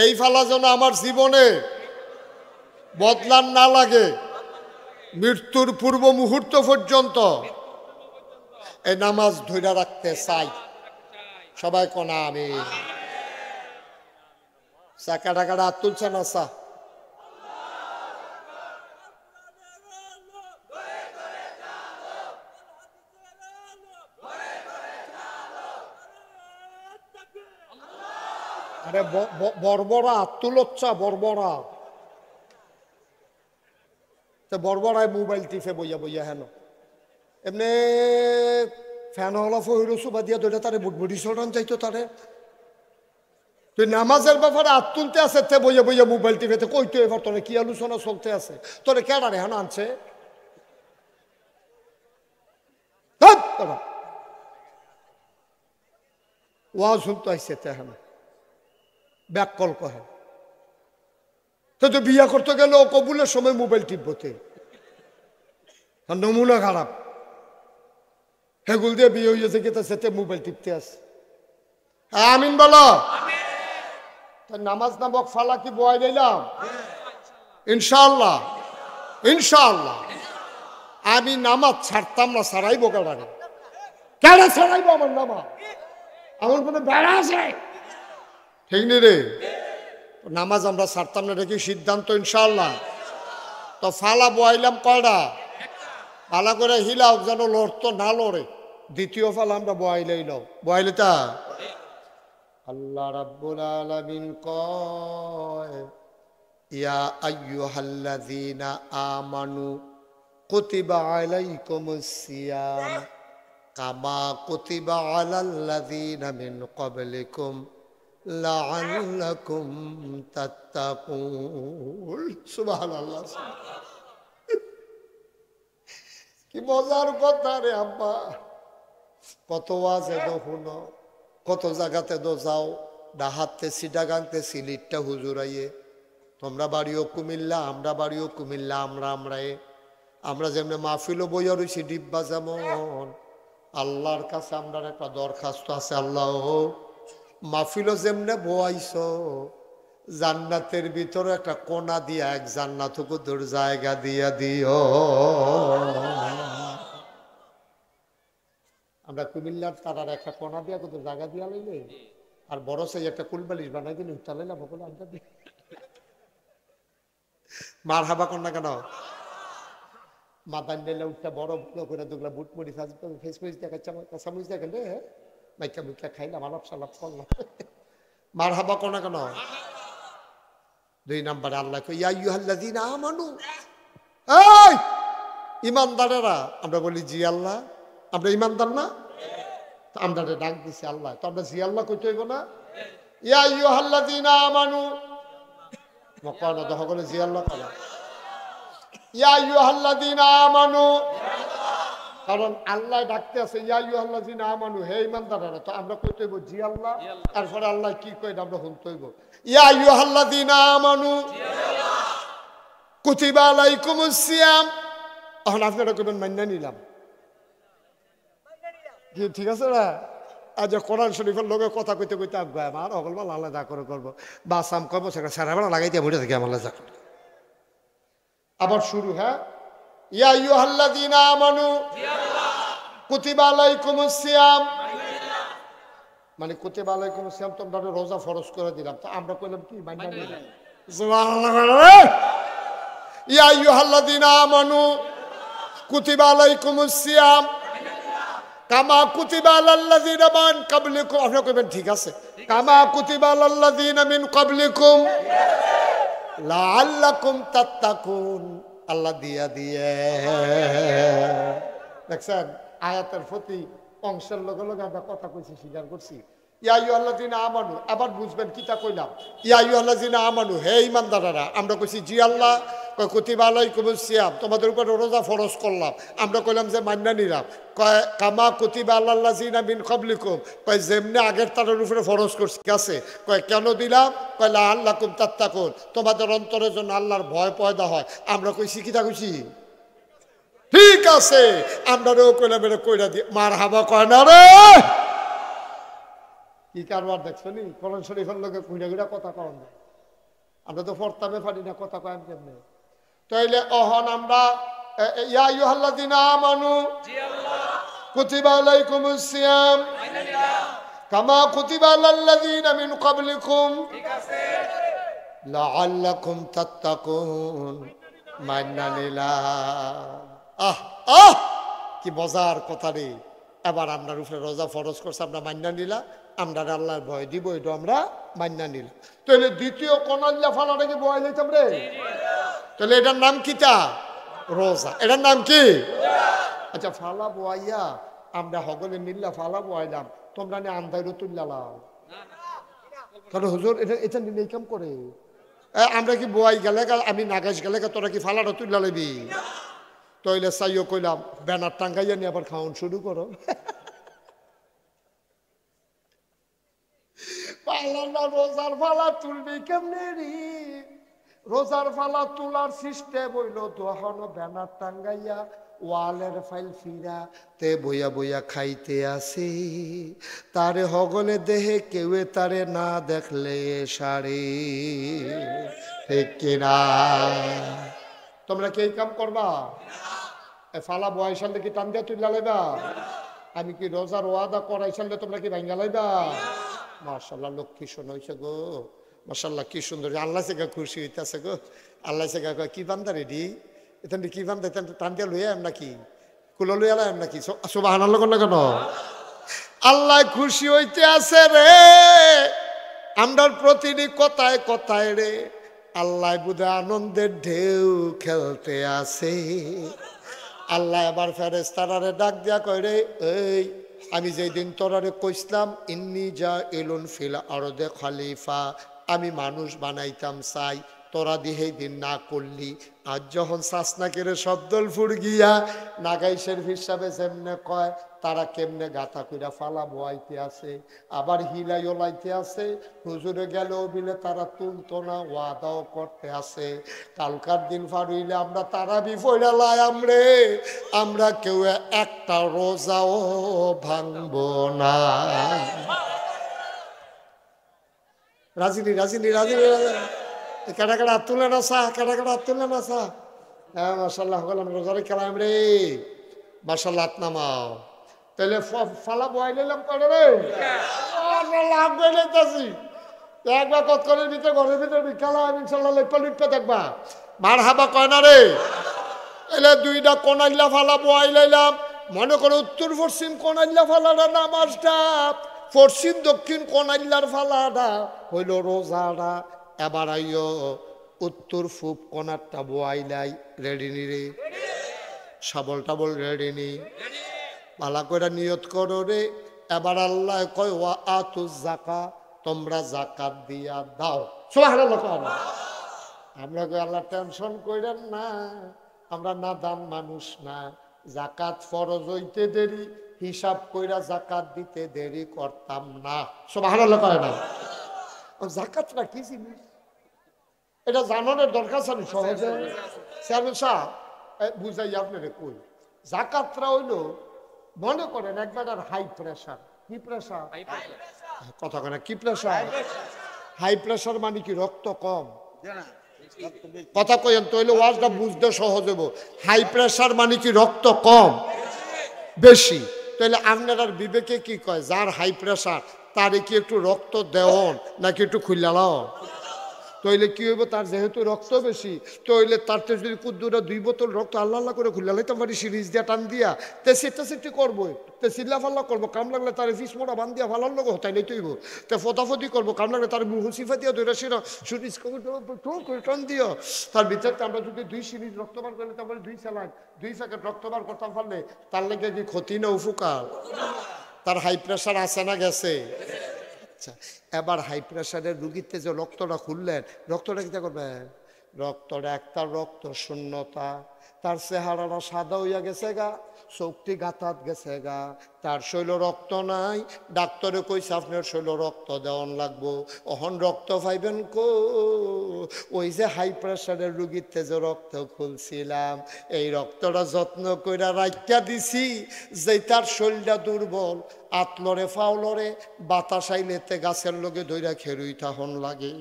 [SPEAKER 1] এই ফালা যেন আমার জীবনে বদলান না লাগে, মৃত্যুর পূর্ব মুহূর্ত পর্যন্ত এই নামাজ ধরে রাখতে চাই। সবাই কোনা আমি চাকা টাকাটা হাত তুলছে না চা আরে বর্বরা তুলচ্ছা বর্বরা, বর্বরায় মোবাইল টিপে বইয়া বইয়া হেন এমনি ফ্যান হলা ফহিরো সুবা দিয়া ধরে তারে বুটবুটি সরান চাইতো তারে। তুই নামাজের ব্যাপারে হাত তুলতে আছে তে বইয়া বইয়া মোবাইল টিপেতে কইতো এবার তোরে কি আলোচনা চলতে আছে, তোরে কেডারে হেন আনছে? ওয়াজ শুনতে আসছে তে হেন ব্যাক কল কহে, তো বিয়া করতে গেলে ও কবুলের সময় মোবাইল টিপতে, নমুনা খারাপ। হেগুল দিয়ে বিয়ে হয়েছে কি তাতে মোবাইল টিপতে আছে। আমিন বলো। নামাজ নামক ফালা কি বয় দিলাম ইনশাআল্লাহ ইনশাআল্লাহ। আমি নামাজ ছাড়তাম না, ছাড়াইবো কেডারে? কেডা ছাড়াইবো আমার নামাজ? আমার কোনো বেড়া আছে? ঠিক নেই রে, নামাজ আমরা ছাড়তাম না, এটা কি সিদ্ধান্ত ইনশাআল্লাহ? তো ফালা বয়াইলাম কয়টা? ফালা করে হিলাও যেন লড়তো না লড়ে। দ্বিতীয় ফালা আমরা বয়াইলেই লও, বয়াইলে তা আল্লাহ রাব্বুল আলামিন কয় ইয়া আইয়ুহাল্লাযীনা আমানু কুতিবা আলাইকুমুস সিয়াম কামা কুতিবা আলাল্লাযীনা মিন ক্বাবলিকুম লাআল্লাকুম তাত্তাকুন। সুবহানাল্লাহ। কি মজার কথা রে আব্বা, কত ওয়াজে দো শুনো, কত জায়গাতে দো যাও, ডাহাতে সিটাগাংতে সিলিটটা হুজুর আইয়ে, তোমরা বাড়িও কুমিল্লা আমরা বাড়িও কুমিল্লা, আমরা যেমনি মাহফিলও বইয়া রয়েছি ডিব্বা যেমন আল্লাহর কাছে আমরা একটা দরখাস্ত আছে, আল্লাহ মাহফিলও যেমনে বয়াইছ জান্নাতের ভিতরে একটা কোনা দিয়া এক জান্নাত কুদুর জায়গা দিয়া দিও। আমরা কুমিল্লার তারার একটা কোনা দিয়া কুদুর জায়গা দিয়া লইলে আর বড় সেই একটা কুলবালিশ বানাই দিলে উঠালাইলাম বলে আমরা দিই মার হাবা কন্যা কেন মাদান নিলে উঠটা বড় বড় করে দুগলা বুট মুড়ি ফেস মুড়ি দেখাচ্ছে আমার কাঁচা মুড়ি দেখেন রে মাইকা মুখা খাইলাম আলাপ সালাপ করলাম মার হাবা কন্যা কেন। 2 নম্বরে আল্লাহ ইয়া আইয়ুহাল্লাযীনা আমানু, এই ইমানদারেরা। আমরা বলি জি আল্লাহ, আমরা ইমানদার না? আমরা ডাক দিছি আল্লাহ, তো আমরা জি আল্লাহ কইতে হইব না? ইয়া আইয়ুহাল্লাযীনা আমানু মকানা দহগলে জি আল্লাহ কালা ইয়া আইয়ুহাল্লাযীনা আমানু, কারণ আল্লাহ ডাকতে আছে ইয়া আইয়ুহাল্লাযীনা আমানু, হে ইমানদারেরা। তো আমরা কইতে হইব জি আল্লাহ, তারপরে আল্লাহ কি কয় আমরা শুনতে হইব ইয়া আইয়ুহাল্লাযীনা আমানু কুতিবা আলাইকুমুস সিয়াম। এখন আপনারা কইবেন মাইনা নিলাম, কি ঠিক আছে না? আজ কোরআন শরীফের লোকের কথা কইতে কইতে আগায় আমার অগলবাল আলাদা করে করবো বাসাম করবো সেটা সারাবেলা লাগাইতে বসে থাকি আমার যা করে আবার শুরু। হ্যাঁ ইয়া আইয়ুহাল্লাযীনা আমানু কুতিবা আলাইকুমুস সিয়াম, মানে কুতিবা আলাইকুমুস সিয়াম তোমরা রোজা ফরজ করে দিলাম। তো আমরা কইলাম কি মাইনা নিলাম। সুবহানাল্লাহ। ইয়া আইয়ুহাল্লাযীনা আমানু কুতিবা আলাইকুমুস সিয়াম কামা কুতিবা আলাল্লাযীনা মিন ক্বাবলিকুম। আপনারা কইবেন ঠিক আছে, কামা কুতিবা আলাল্লাযীনা মিন ক্বাবলিকুম লাআল্লাকুম তাত্তাকুন। আল্লাহ দিয়া দিয়ে দেখছেন আয়াতের প্রতি অংশের লগে লগে আমরা কথা কইছি, স্বীকার করছি। ইয়া আইয়ুহাল্লাযীনা আমানু, আবার বুঝবেন কিটা কইলাম। ইয়া আইয়ুহাল্লাযীনা আমানু, হে ঈমানদারেরা। আমরা কইছি জি আল্লাহ। কয় কুতিবা আলাইকুমুস সিয়াম, তোমাদের উপর রোজা ফরজ করলাম। আমরা কইলাম যে মান্না নিলাম। কয় কামা কুতিবা আলাল্লাযীনা মিন ক্বাবলিকুম, কয় যেমনি আগের তারের উপরে ফরজ করছি আছে। কয় কেন দিলাম? কয় লাআল্লাকুম তাত্তাকুন, তোমাদের অন্তরের জন্য আল্লাহর ভয় পয়দা হয়। আমরা কইছি কিটা কইছি ঠিক আছে, আমরাও কইলাম এটা কইরা দি মারহাবা কয় না রে। কি কারবার দেখছো নি কোরআন শরীফের লোকে কুইরা কুইরা কথা কন যায়। আমরা তো ফরতামে পারি না কথা কয় কেমনে। তাইলে অহন আমরা ইয়া আইয়ুহাল্লাযীনা আমানু জি আল্লাহ কুতিবা আলাইকুমুস সিয়াম কামা কুতিবা আলাল্লাযীনা মিন ক্বাবলিকুম, ঠিক আছে, লাআল্লাকুম তাত্তাকুন। মান্না নিলাম। কি মজার কথা রে। এবার আপনার উপরে রোজা ফরজ করছে, আমরা মান্না নিলাম, আমরা আল্লাহর ভয় দিব, এটা আমরা মান্না নিলাম। তাহলে দ্বিতীয় কোনাল্লা ফালাটাকে বয় লইতাম রে। তাহলে এটার নাম কিটা? রোজা। এটার নাম কি? আচ্ছা ফালা বয়াইয়া আমরা হগলে মিল্লা ফালা বয়াইলাম, তোমরা নিয়ে আন্দাইরও তুললাম। কারণ হুজুর এটা এটা নিয়ে কাম করে আমরা কি বয়াই গেলে আমি নাগাস গেলে তোরা কি ফালাটা তুললা লইবি? তইলে চাইও কইলাম ব্যানার টাঙ্গাইয়া নিয়ে আবার খাওয়ান শুরু করো। রোজার ফালা তুলবি কেমনে রে? রোজার ফালা তোলার সিস্টেম হইল তখন ব্যানার টাঙ্গাইয়া ওয়ালের ফাইল ফিরা তে বইয়া বইয়া খাইতে আসে, তারে হগলে দেহে কেউে তারে না দেখলে সারে, ঠিক কিনা? তোমরা কি এই কাম করবা? ফালা বয় সালে কি টান দিয়া তুললা লাইবা? আমি কি রোজার ওয়াদা করাই সালে তোমরা কি ভাঙ্গা লাইবা? মাশাআল্লাহ, লক্ষ্মী শোন হইছে গো, মাশাআল্লাহ কি সুন্দর। আল্লাহ সেগা খুশি হইতেছে গো। আল্লাহ সেগা কি বান্দা রেডি এখান কি বান্দা টান দিয়া লইয়া এম নাকি কুলো লইয়া এম নাকি? সুবহানাল্লাহ কোন না কেন? আল্লাহ খুশি হইতে আছে রে আমরার প্রতিটি কথায় কথায় রে। আল্লাহ বুঝে আনন্দের ঢেউ খেলতে আছে। আল্লাহ এবার ফেরেশতারে ডাক দিয়া কয় রে, এই আমি যেই দিন তোরারে কইসলাম ইন্নী জাইলুন ফিল আরদে খলিফা, আমি মানুষ বানাইতাম চাই, তোরা দিহেই দিন না করলি। আজ যখন সাসনাকের শব্দল ফুর গিয়া নাগাইশের হিসাবে যেমনে কয় তারা কেমনে গাথা কইরা ফালা বয়াইতে আছে, আবার হিলাইও লাইতে আছে। হুজুরে গেলেও বিলে তারা তুলতো না, ওয়াদাও করতে আছে কালকার দিন পার হইলে আমরা তারা বিফইরা লাই আমরে, আমরা কেউ একটা রোজাও ভাঙবো না। রাজিনী রাজিনী রাজিনী কাটা কাটা তুলে না সা, কাটা কাটা তুলে না সা। হ্যাঁ মাশাল্লাহ বললাম রোজারে খেলাম রে, মাশাল্লাহ নামাও। তাহলে ফালা বয়াই নিলাম করে রে, লাভ বেড়েছি একবার তৎকালের ভিতরে ঘরের ভিতরে খেলা ইনশাল্লাহ লিপা লিপা দেখবা মার হাবা কয় না রে। এলে দুইটা কোনাইল্লা ফালা বয়াই লাইলাম, মনে করো উত্তর পশ্চিম কোনাইল্লা ফালাটা নামাজটা, পশ্চিম দক্ষিণ কোনাইল্লার ফালাটা হইল রোজাটা। এবার আইও উত্তর পূব কোনারটা বয়াইলাই, রেডি নি রে, শাবল টাবল রেডি নি, পালা করে নিয়ত করো রে। এবার আল্লাহ কয় ওয়া আতু যাকা, তোমরা যাকাত দিয়া দাও। সুবহানাল্লাহ। আমরা কই আল্লাহ টেনশন কইরেন না, আমরা নাদান মানুষ না, যাকাত ফরজ হইতে দেরি, হিসাব কইরা যাকাত দিতে দেরি করতাম না। সুবহানাল্লাহ কয় না। যাকাতটা কি জিনিস এটা জানানোর দরকার আছে সহজে। চেয়ারম্যান সাহেব বুঝাই আপনারে কই, যাকাতটা হইলো মনে করেন একবার হাই প্রেশার। কি প্রেশার? কথা কয় না, কি প্রেশার? হাই প্রেশার মানে কি রক্ত কম? কথা কইেন তো হইলে ওয়াজটা বুঝতে সহজ হবো। হাই প্রেশার মানে কি রক্ত কম বেশি? তাহলে আপনার বিবেকে কি কয়, যার হাই প্রেশার তারে কি একটু রক্ত দেওন নাকি একটু খুললাও? তইলে কি হইব, তার যেহেতু রক্ত বেশি তইলে তার তো যদি কুদ্দুরা 2 বোতল রক্ত আল্লাহ আল্লাহ করে খুললা লাইতাম পারি সিরিজ দিয়া টান দিয়া, তে সেটা সেটি করবো, তে চিল্লা ফাল্লা করবো, কাম লাগলে তার ফিস মোড়া বান দিয়া ফালার লোক তাইলে তৈব, তে ফতাফতি করবো, কাম লাগলে তার মুহুসিফা দিয়া ধরে সেরা সিরিজ করে টান দিও। তার ভিতরে আমরা যদি 2 সিরিজ রক্তবার করলে তারপরে 2 স্যালাইন 2 প্যাকেট রক্তবার করতাম পারলে তার লেগে কি ক্ষতি না উপকার? তার হাই প্রেশার আছে না গেছে? আচ্ছা, এবার হাই প্রেশারের রুগীতে যে রক্তটা খুললেন, রক্তটা কি করবেন? রক্তটা একটা রক্ত শূন্যতা, তার চেহারাটা সাদা হইয়া গেছে গা, চোখটি গাতাত গেছে গা, তার শৈল রক্ত নাই। ডাক্তারে কইছে আপনার শৈল রক্ত দেওয়ান লাগবো। অহন রক্ত পাইবেন কো? ওই যে হাই প্রেশারের রুগীতে যে রক্ত খুলছিলাম, এই রক্তটা যত্ন কইরা রাখিয়া দিছি, যে তার শরীরটা দুর্বল, আতলরে ফাউলরে বাতাস আইলেতে গাছের লগে দইরা খেরুই তাহন লাগে,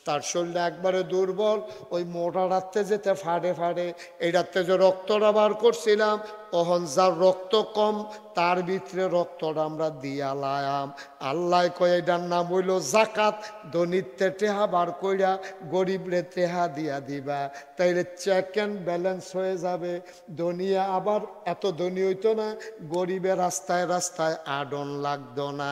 [SPEAKER 1] তার শরীরটা একবারে দুর্বল, ওই মোটা রাত্রে যেতে ফাড়ে ফাড়ে এই রাত্রে যে রক্তটা বার করছিলাম, অহন যার রক্ত কম তার ভিতরে রক্তটা আমরা দিয়া লায়াম। আল্লাহ কয় এটার নাম হইল যাকাত। ধনীতে টেহা বার কইরা গরিবরে টেহা দিয়া দিবা, তাইলে চেক অ্যান্ড ব্যালেন্স হয়ে যাবে। ধনিয়া আবার এত ধনী হইতো না, গরিবের রাস্তায় রাস্তায় আডন লাগতো না।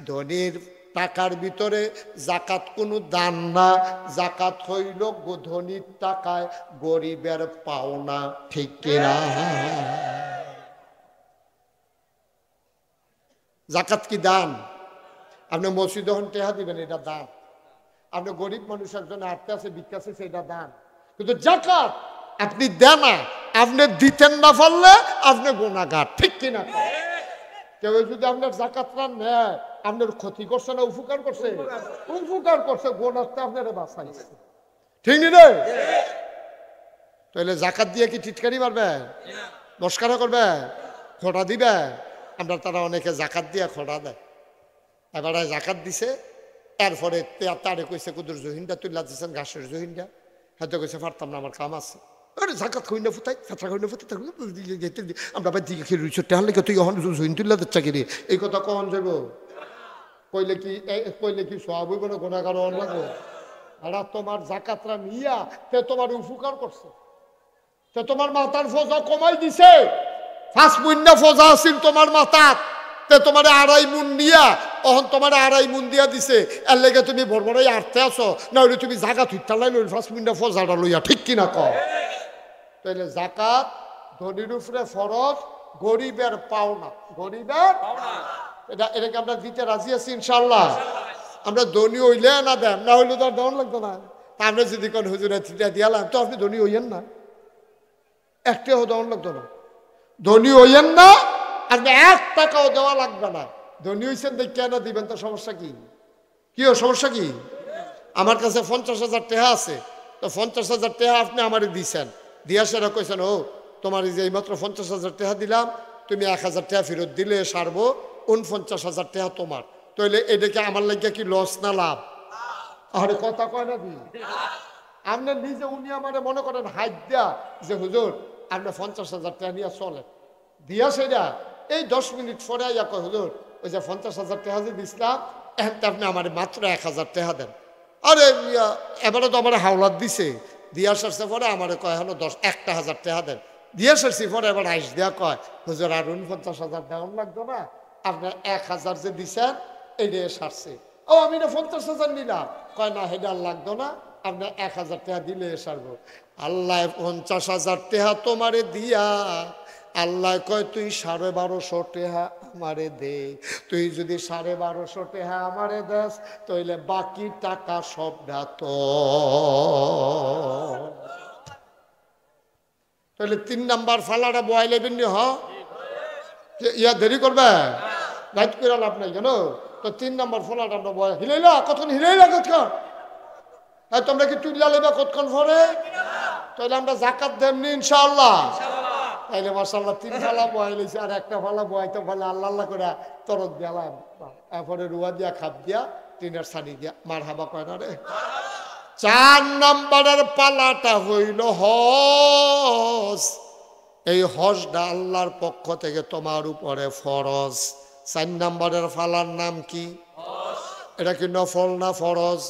[SPEAKER 1] ধনীর টাকার ভিতরে যাকাত কোনো দান না, যাকাত হইল ধনীর টাকায় গরিবের পাওনা। ঠিক কিনা? যাকাত কি দান? আপনি মসজিদে হন টেহা দিবেন, এটা দান। আপনি গরিব মানুষ একজন আটতে আছে ভিক্ষাছে, সেটা দান। কিন্তু যাকাত আপনি দেন না, আপনি দিতেন না পারলে আপনি গুনাহগার। ঠিক কিনা? কেউ যদি আপনার যাকাতটা নেয়, আপনার ক্ষতি করছে না উপকার করছে? উপকার করছে, গুনাহতে আপনারা বাঁচাইছে। ঠিক নি রে? তাহলে যাকাত দিয়ে কি টিটকারি মারবে, মস্কারা করবে, খোঁটা দিবে? আমরা তারা অনেকে যাকাত দিয়ে খোঁটা দেয়। এবার যাকাত দিছে, এরপরে তারে কইছে কুদুর জহিনটা তুই দিচ্ছেন, ঘাসের জহিনটা, হয়তো কইছে পারতাম না, আমার কাম আছে। জাকাত কইনা ফুটাই, ফেতরা কইনা ফুটাই, আমরা আবার দিকে খেয়ে রুইছ টেহার লেগে তুই এখন জহিন তুল্লা দিচ্ছা কি রে? এই কথা কখন যাব? কইলে কি সব হইব না, গুনাহগার হন লাগবো? আর তোমার জাকাতরা নিয়া তে তোমার উপকার করছে, তে তোমার মাথার ফোজা কমাই দিছে। 5 মুন্না ফোজা আছিল তোমার মাথাত, তে তোমার 2.5 মুন নিয়া অহন তোমার 2.5 মুন দিয়া দিছে। এর লেগে তুমি বড়বড়াই আটতে আসো, না হলে তুমি জাকাত হইতালাই লই 5 মুন্না ফোজাটা লইয়া। ঠিক কিনা কও? তাইলে জাকাত ধনীর উপরে ফরজ, গরিবের পাওনা। গরিবের এটাকে আমরা দিতে রাজি আছি ইনশাল্লাহ। আমরা ধনী হইলে না দেন, না হইলে তো আর দেওয়ান লাগতো না। আমরা যদি কোন হুজুরে দিয়ালাম তো আপনি ধনী হইয়েন না, একটাও দেওয়ান লাগতো না। ধনী হইয়েন না, আপনি 1 টাকাও দেওয়া লাগবে না। ধনী হয়েছেন দেখ কেন দিবেন, তো সমস্যা কি? কি সমস্যা কি? আমার কাছে 50,000 টাকা আছে, তো 50,000 টাকা আপনি আমারে দিয়েছেন, দিয়া সেটা কইছেন ও তোমার যে এইমাত্র 50,000 টাকা দিলাম, তুমি 1,000 টাকা ফেরত দিলে সারবো, 49,000 টাকা তোমার। তাহলে এটাকে আমার লাগিয়া কি লস না লাভ? আরে কথা কয় না দি আপনি নিজে, উনি আমারে মনে করেন হাত দিয়া যে হুজুর আপনি 50,000 টাকা নিয়ে চলেন, দিয়া সেটা এই 10 মিনিট পরে আইয়া কয় হুজুর ওই যে 50,000 টাকা যে দিছিলাম এখন তো আপনি আমার মাত্র 1,000 টাকা দেন। আরে এবারে তো আমার হাওলাত দিছে, দিয়া সারছে পরে আমার কয় হলো 1,000 টাকা দেন। দিয়া সারছি পরে এবার আইস দিয়া কয় হুজুর আর 49,000 দেওয়ান লাগতো না, আপনার 1,000 যে দিছেন এইটা সারছে। ও আমি না 50,000 নিলাম, কয় না হেডা লাগতো না, আপনার 1,000 টাকা দিলে সারবো। আল্লাহ 50,000 টাকা তোমারে দিয়া আল্লাহ কয় তুই 1250 টাকা আমারে দে। তুই যদি 1250 টাকা আমারে দেস তাইলে বাকি টাকা সবটা তো। তাহলে 3 নাম্বার ফালাটা বয়াই লেবেন নি? ইয়া দেরি করবে লাইট করে লাভ নাই কেন? তো 3 নাম্বার ফলাটা আমরা বয় হিলাইলা কতক্ষণ, হিলাইলা কতক্ষণ? হ্যাঁ তোমরা কি তুলিয়া লেবা কতক্ষণ পরে? তাহলে আমরা জাকাত দেননি ইনশাআল্লাহ। তাইলে মাশাআল্লাহ 3 ফালা বয় লইছে, আর একটা ফালা বয়তো ফলে আল্লাহ আল্লাহ করে তরত গেলাম, এরপরে রুয়া দিয়া খাপ দিয়া টিনের ছানি দিয়া মারহাবা কয় না রে। 4 নাম্বারের পালাটা হইল হজ। এই হজটা আল্লাহর পক্ষ থেকে তোমার উপরে ফরজ। 4 নাম্বারের ফালার নাম কি? এটা কি নফল না ফরজ?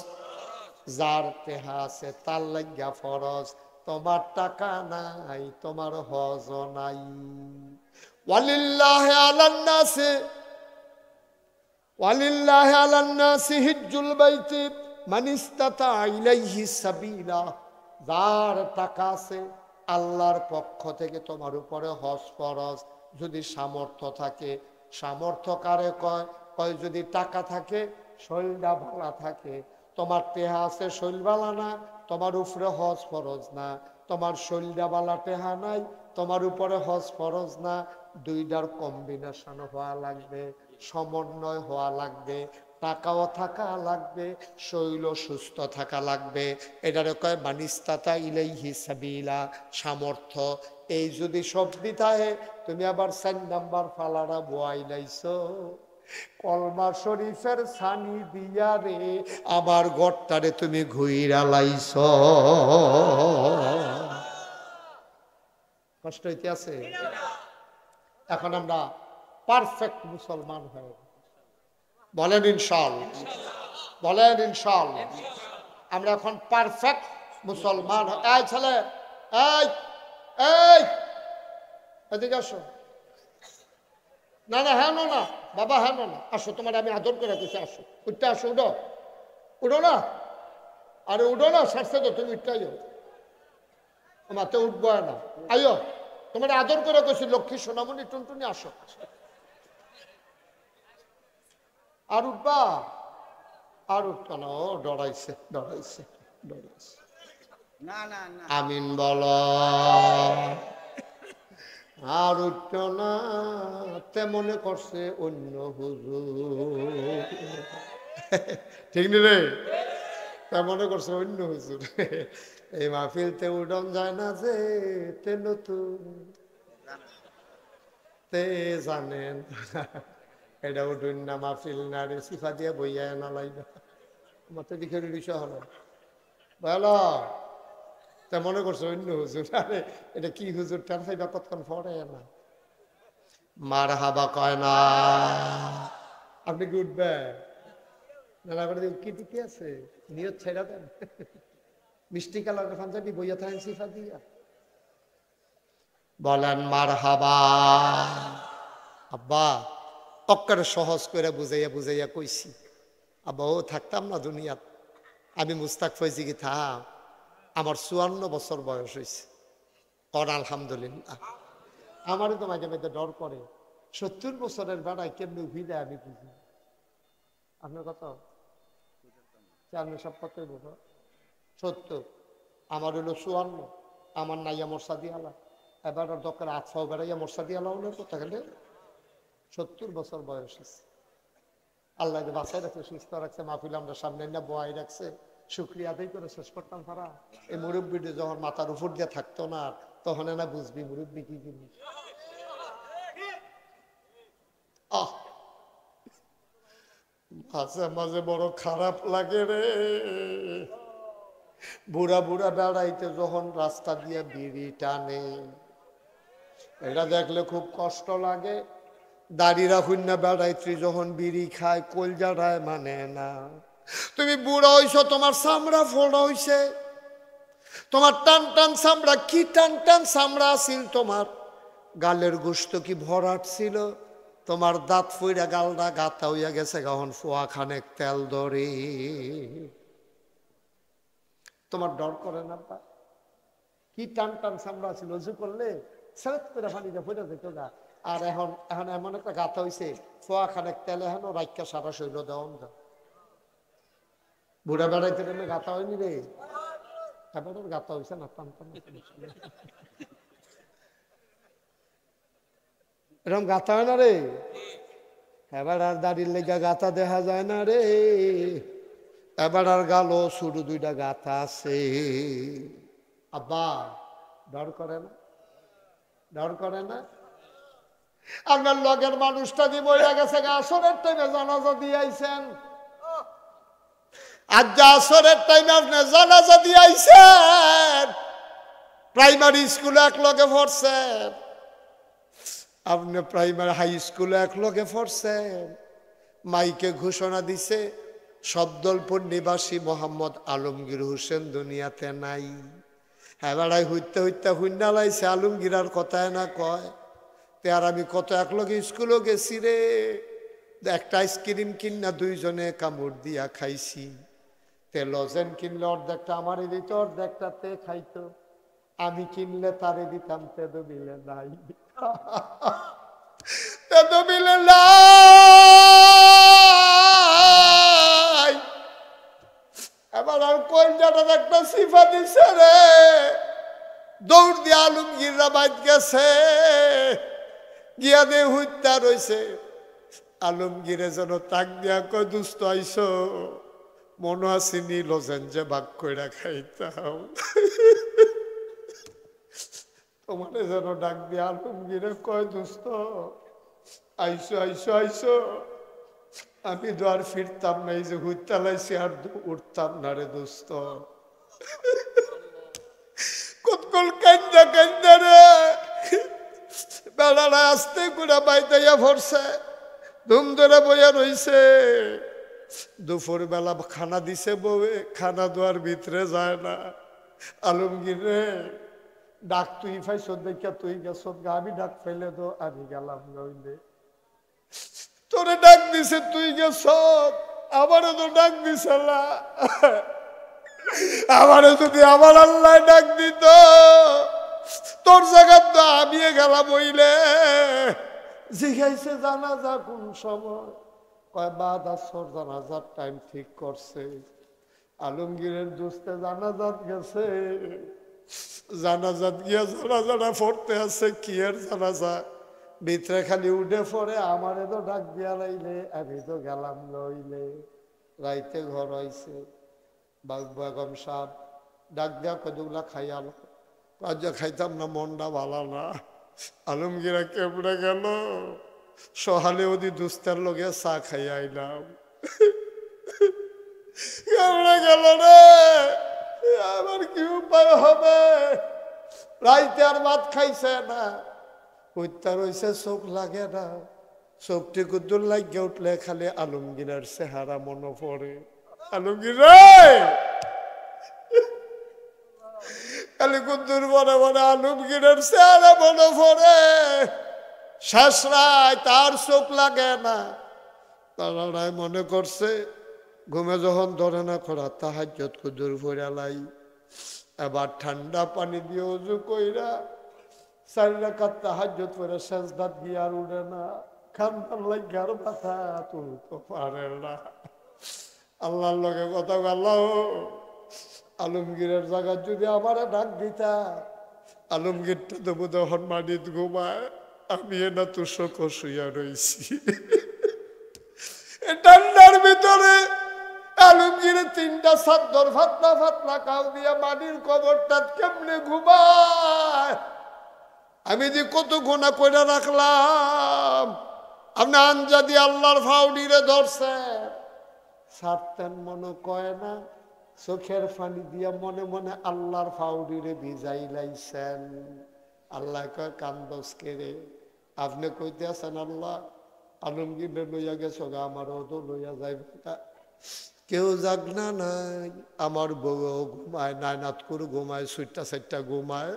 [SPEAKER 1] যার টেহা আছে তার লাগিয়া ফরজ, তোমার টাকা নাই তোমার হজ নাই। ওয়ালিল্লাহি আলান নাসি হিজ্জুল বাইতি মান ইসতাতা ইলাইহি সাবিলা। যার টাকা আছে আল্লাহর পক্ষ থেকে তোমার উপরে হজ ফরজ, যদি সামর্থ্য থাকে। সামর্থ্য কারে কয়? কয় যদি টাকা থাকে, শরীরটা ভালো থাকে। তোমার টেহা আছে শরীর বালা না, তোমার উপরে হজ ফরজ না। তোমার শরীরটা বালা টেহা নাই, তোমার উপরে হজ ফরজ না। দুইটার কম্বিনেশন হওয়া লাগবে, সমন্বয় হওয়া লাগবে, টাকাও থাকা লাগবে, শরীর সুস্থ থাকা লাগবে। এটারে কয় মানিস্তাতা ইলাইহি সাবিলা, সামর্থ্য। এই যদি সব দিতাহে তুমি আবার 4 নাম্বার ফালারা বয়াই লাইছো। কলমা শরীফের ছানি দিয়া রে আমার গড়টারে তুমি ঘুইরা লাইছ। কষ্ট হইতে আছে? এখন আমরা পারফেক্ট মুসলমান হয়ে বলেন ইনশাআল্লাহ, বলেন ইনশাআল্লাহ। আমরা এখন পারফেক্ট মুসলমান। এই ছেলে, এই এই এদিকে আসো। না না হ্যাঁ না বাবা, হ্যাঁ না আসো, তোমার আমি আদর করে কিছু আসো, উঠতে আসো, উঠো উঠো না, আরে উঠো না, সারছে তো তুমি উঠতে আইও, মাতে উঠবো না, আইও তোমার আদর করে কইছি, লক্ষ্মী সোনামণি টুনটুনি আসো। আর উঠবা? আর উঠতো না, ও ডরাইছে ডরাইছে ডরাইছে। আমিন বল। আর উঠত না, তে মনে করছে অন্য হুজুর, ঠিক নি রে? তা মনে করছে অন্য হুজুর। এই মাহফিলতে উডন যায় না যে, তে নতুন তে জানেন এটা উঠুন না মাহফিল না রে, সিফা দিয়ে বইয়া না লাইবা মতে দিকে বিষয় হলো বলো। তা মনে করছে অন্য হুজুর। আরে এটা কি হুজুর, টান ফাইবা কতক্ষণ পরে না মার হাবা কয় না। আপনি কি উঠবে না? কি দিকে আছে নিয়ত ছেড়া দেন, মিষ্টি কালার পাঞ্জাবি বইয়া থাকেন সিফা দিয়া বলেন মার হাবা। আব্বা অক্কারে সহজ করে বুঝাইয়া বুঝাইয়া কইছি, আব্বা ও থাকতাম না দুনিয়াত, আমি মুস্তাক ফয়েজি কি থাম, আমার 54 বছর বয়স হয়েছে। কর আলহামদুলিল্লাহ। আমারও তো মাঝে মাঝে ডর করে, 70 বছরের বেড়ায় কেমনি উঠি দেয় আমি বুঝি। আপনার কত? সব কত 70, আমার হলো 54, আমার নাইয়া মোরসাদি আলা। এবার দরকার আতফাও বেড়াইয়া মোরসাদি আলা হলো কোথা গেলে 70 বছর বয়স হয়েছে। আল্লাহ বাঁচাই রাখছে, সুস্থ রাখছে, মাহফিল আমরা সামনে না বয়াই রাখছে, শুক্রিয়া আদায় করে শেষ করতাম। তারা এই মুরব্বীটি যখন মাথার উপর দিয়ে থাকতো না, তখন না বুঝবি মুরব্বী কি জিনিস। মাঝে মাঝে বড় খারাপ লাগে রে, বুড়া বুড়া বেড়াইতে যখন রাস্তা দিয়ে বিড়ি টানে, এটা দেখলে খুব কষ্ট লাগে। দাড়ি রাখুন না বেড়াইত্রী যখন বিড়ি খায়, কলজাটায় মানে না। তুমি বুড়া হইছো, তোমার চামড়া ফোড়া হইছে, তোমার টান টান চামড়া, কি টান টান চামড়া ছিল, তোমার গালের গোস্ত কি ভরাট ছিল, তোমার দাঁত ফইরা গালটা গাতা হইয়া গেছে, এখন ফোয়া খানেক তেল ধরে। তোমার ডর করে না? কি টান টান চামড়া ছিল, উজু করলে সেরেট করে পানিটা ফইরা যেত গা। আর এখন এখন এমন একটা গাথা হইছে, ফোয়া খানেক তেল এখন রাইকা সারা শৈল দেওয়ান যা। বুড়া বেড়াইতে গেলে গাথা হয়নি রে, এবার গাথা হয়েছে না, টান টান এরকম গাথা হয় না রে। এবার আর দাড়ির লেগা গাথা দেখা যায় না রে, এবার আর গালো শুরু দুইটা গাথা আছে। আব্বা ডর করে না? ডর করে না? আপনার লগের মানুষটা দিয়ে বইয়া গেছে, আসরের টাইমে জানাজা দিয়ে আইছেন। আজ যা আসরের টাইমে আপনি জানাজা দিয়ে আইছেন, প্রাইমারি স্কুলে এক লগে পড়ছেন, আপনি প্রাইমারি হাই স্কুলে এক লগে পড়ছেন। মাইকে ঘোষণা দিছে শব্দলপুর নিবাসী মোহাম্মদ আলমগীর হোসেন দুনিয়াতে নাই। এবার হইতে হইতে হুন্ডা লাইছে, আলমগীর আর কথায় না কয়। তে আর আমি কত এক লগে স্কুলও গেছি রে, একটা আইসক্রিম কিনা দুইজনে কামড় দিয়া খাইছি। তে লজেন কিনলে অর্ধেকটা আমারে দিত, অর্ধেকটা তে খাইতো। আমি কিনলে তারে দিতাম, তেদো মিলে নাই, তেদো মিলে নাই। এবার আর কলজাটার একটা সিফা দিছে রে, দৌড় দিয়ে আলমগীররা বাইত গেছে, গিয়া দে হুইতা রইছে। আলমগীরে যেন তাক দিয়া কয়, দুস্থ আইসো, মনে আসেনি লজেন যে ভাগ কইরা খাইতাম। তোমারে যেন ডাক দিয়া আলমগীরে কয়, দুস্থ আইসো আইসো আইসো, আমি তো আর ফিরতাম না, এই যে হুইতা লাইছি আর উঠতাম না রে দোস্ত। কতকল কান্দা কান্দা রে বেড়ারা আসতে গুড়া বাইতাইয়া ভরছে, ধুম ধরে বইয়া রইছে। দুপুর বেলা খানা দিছে বউয়ে, খানা দেওয়ার ভিতরে যায় না। আলমগীর রে ডাক তুই ফাইছ দেখা, তুই গেছ গা, আমি ডাক ফাইলে তো আমি গেলাম নইলে। তোরে ডাক দিছে তুই গেছ, আমারও তো ডাক দিছে না। আমারও যদি আমার আল্লাহ ডাক দিত, তোর জায়গা তো আমি গেলাম হইলে। জিজ্ঞাসে জানাজা কোন সময়, কয় বাদ আসর জানাজার টাইম ঠিক করছে। আলমগীরের দোস্তে জানাজাত গেছে, জানাজাত গিয়া জানাজাটা পড়তে আছে। কি এর জানাজা, ভিতরে খালি উঠে পড়ে, আমারে তো ডাক দিয়া লাইলে, আমি তো গেলাম লইলে। রাইতে ঘর হয়েছে, বেগম সাহেব ডাক দিয়া কতগুলা খাইয়াল, কাজ খাইতাম না, মনটা ভালো না। আলমগীরা কেমনে গেল, সহালে ওদি দুস্তার লগে চা খাইয়া আইলাম। কেমনে গেল রে, আমার কি উপায় হবে? রাইতে আর ভাত খাইছে না, উত্তর হইছে চোখ লাগে না। চোখটি কুদ্দুর লাগিয়ে উঠলে খালি আলমগীরের চেহারা মনে পড়ে। আলমগীর খালি কুদ্দুর মনে মনে আলমগীরের চেহারা মনে পড়ে। শেষ রায় তার চোখ লাগে না, তারা মনে করছে ঘুমে যখন ধরে না খোরা, তাহাজ্জুদ কুদ্দুর ফইরা লাই। এবার ঠান্ডা পানি দিয়ে উযু কইরা 4 রাকাত তাহাজ্জুদ পড়ে সেজদাত গিয়ে আর উঠে না। খান্দার লাগে আর মাথা তুলতে পারে না। আল্লাহর লগে কথা আল্লাহ, আলমগীরের জায়গায় যদি আমারে ডাক দিতা, আলমগীরটা তো বোধ হন মাটিত ঘুমায়, আমি না তুষক শুইয়া রয়েছি ঠান্ডার ভিতরে আলমগীরে 3টা চাদর ফাতলা ফাতলা কাউ দিয়া মাটির কবরটা কেমনে ঘুমায়। আমি যে কত গুনাহ কইরা রাখলাম। আপনি আঞ্জাদি আল্লাহর ফাউডিরে ধরছে ছাড়তেন মনে কয় না, চোখের পানি দিয়া মনে মনে আল্লাহর ফাউডিরে ভিজাই লাইছেন। আল্লাহ কয় কান্দস কেরে, আপনি কইতে আছেন আল্লাহ আলমগীরে লইয়া গেছ গা, আমারও তো লইয়া যাইব না। কেউ জাগনা নাই, আমার বউ ঘুমায়, নাইনাথকুর ঘুমায়, 6টা 4টা ঘুমায়,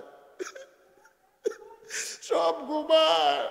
[SPEAKER 1] সব ঘুমায়।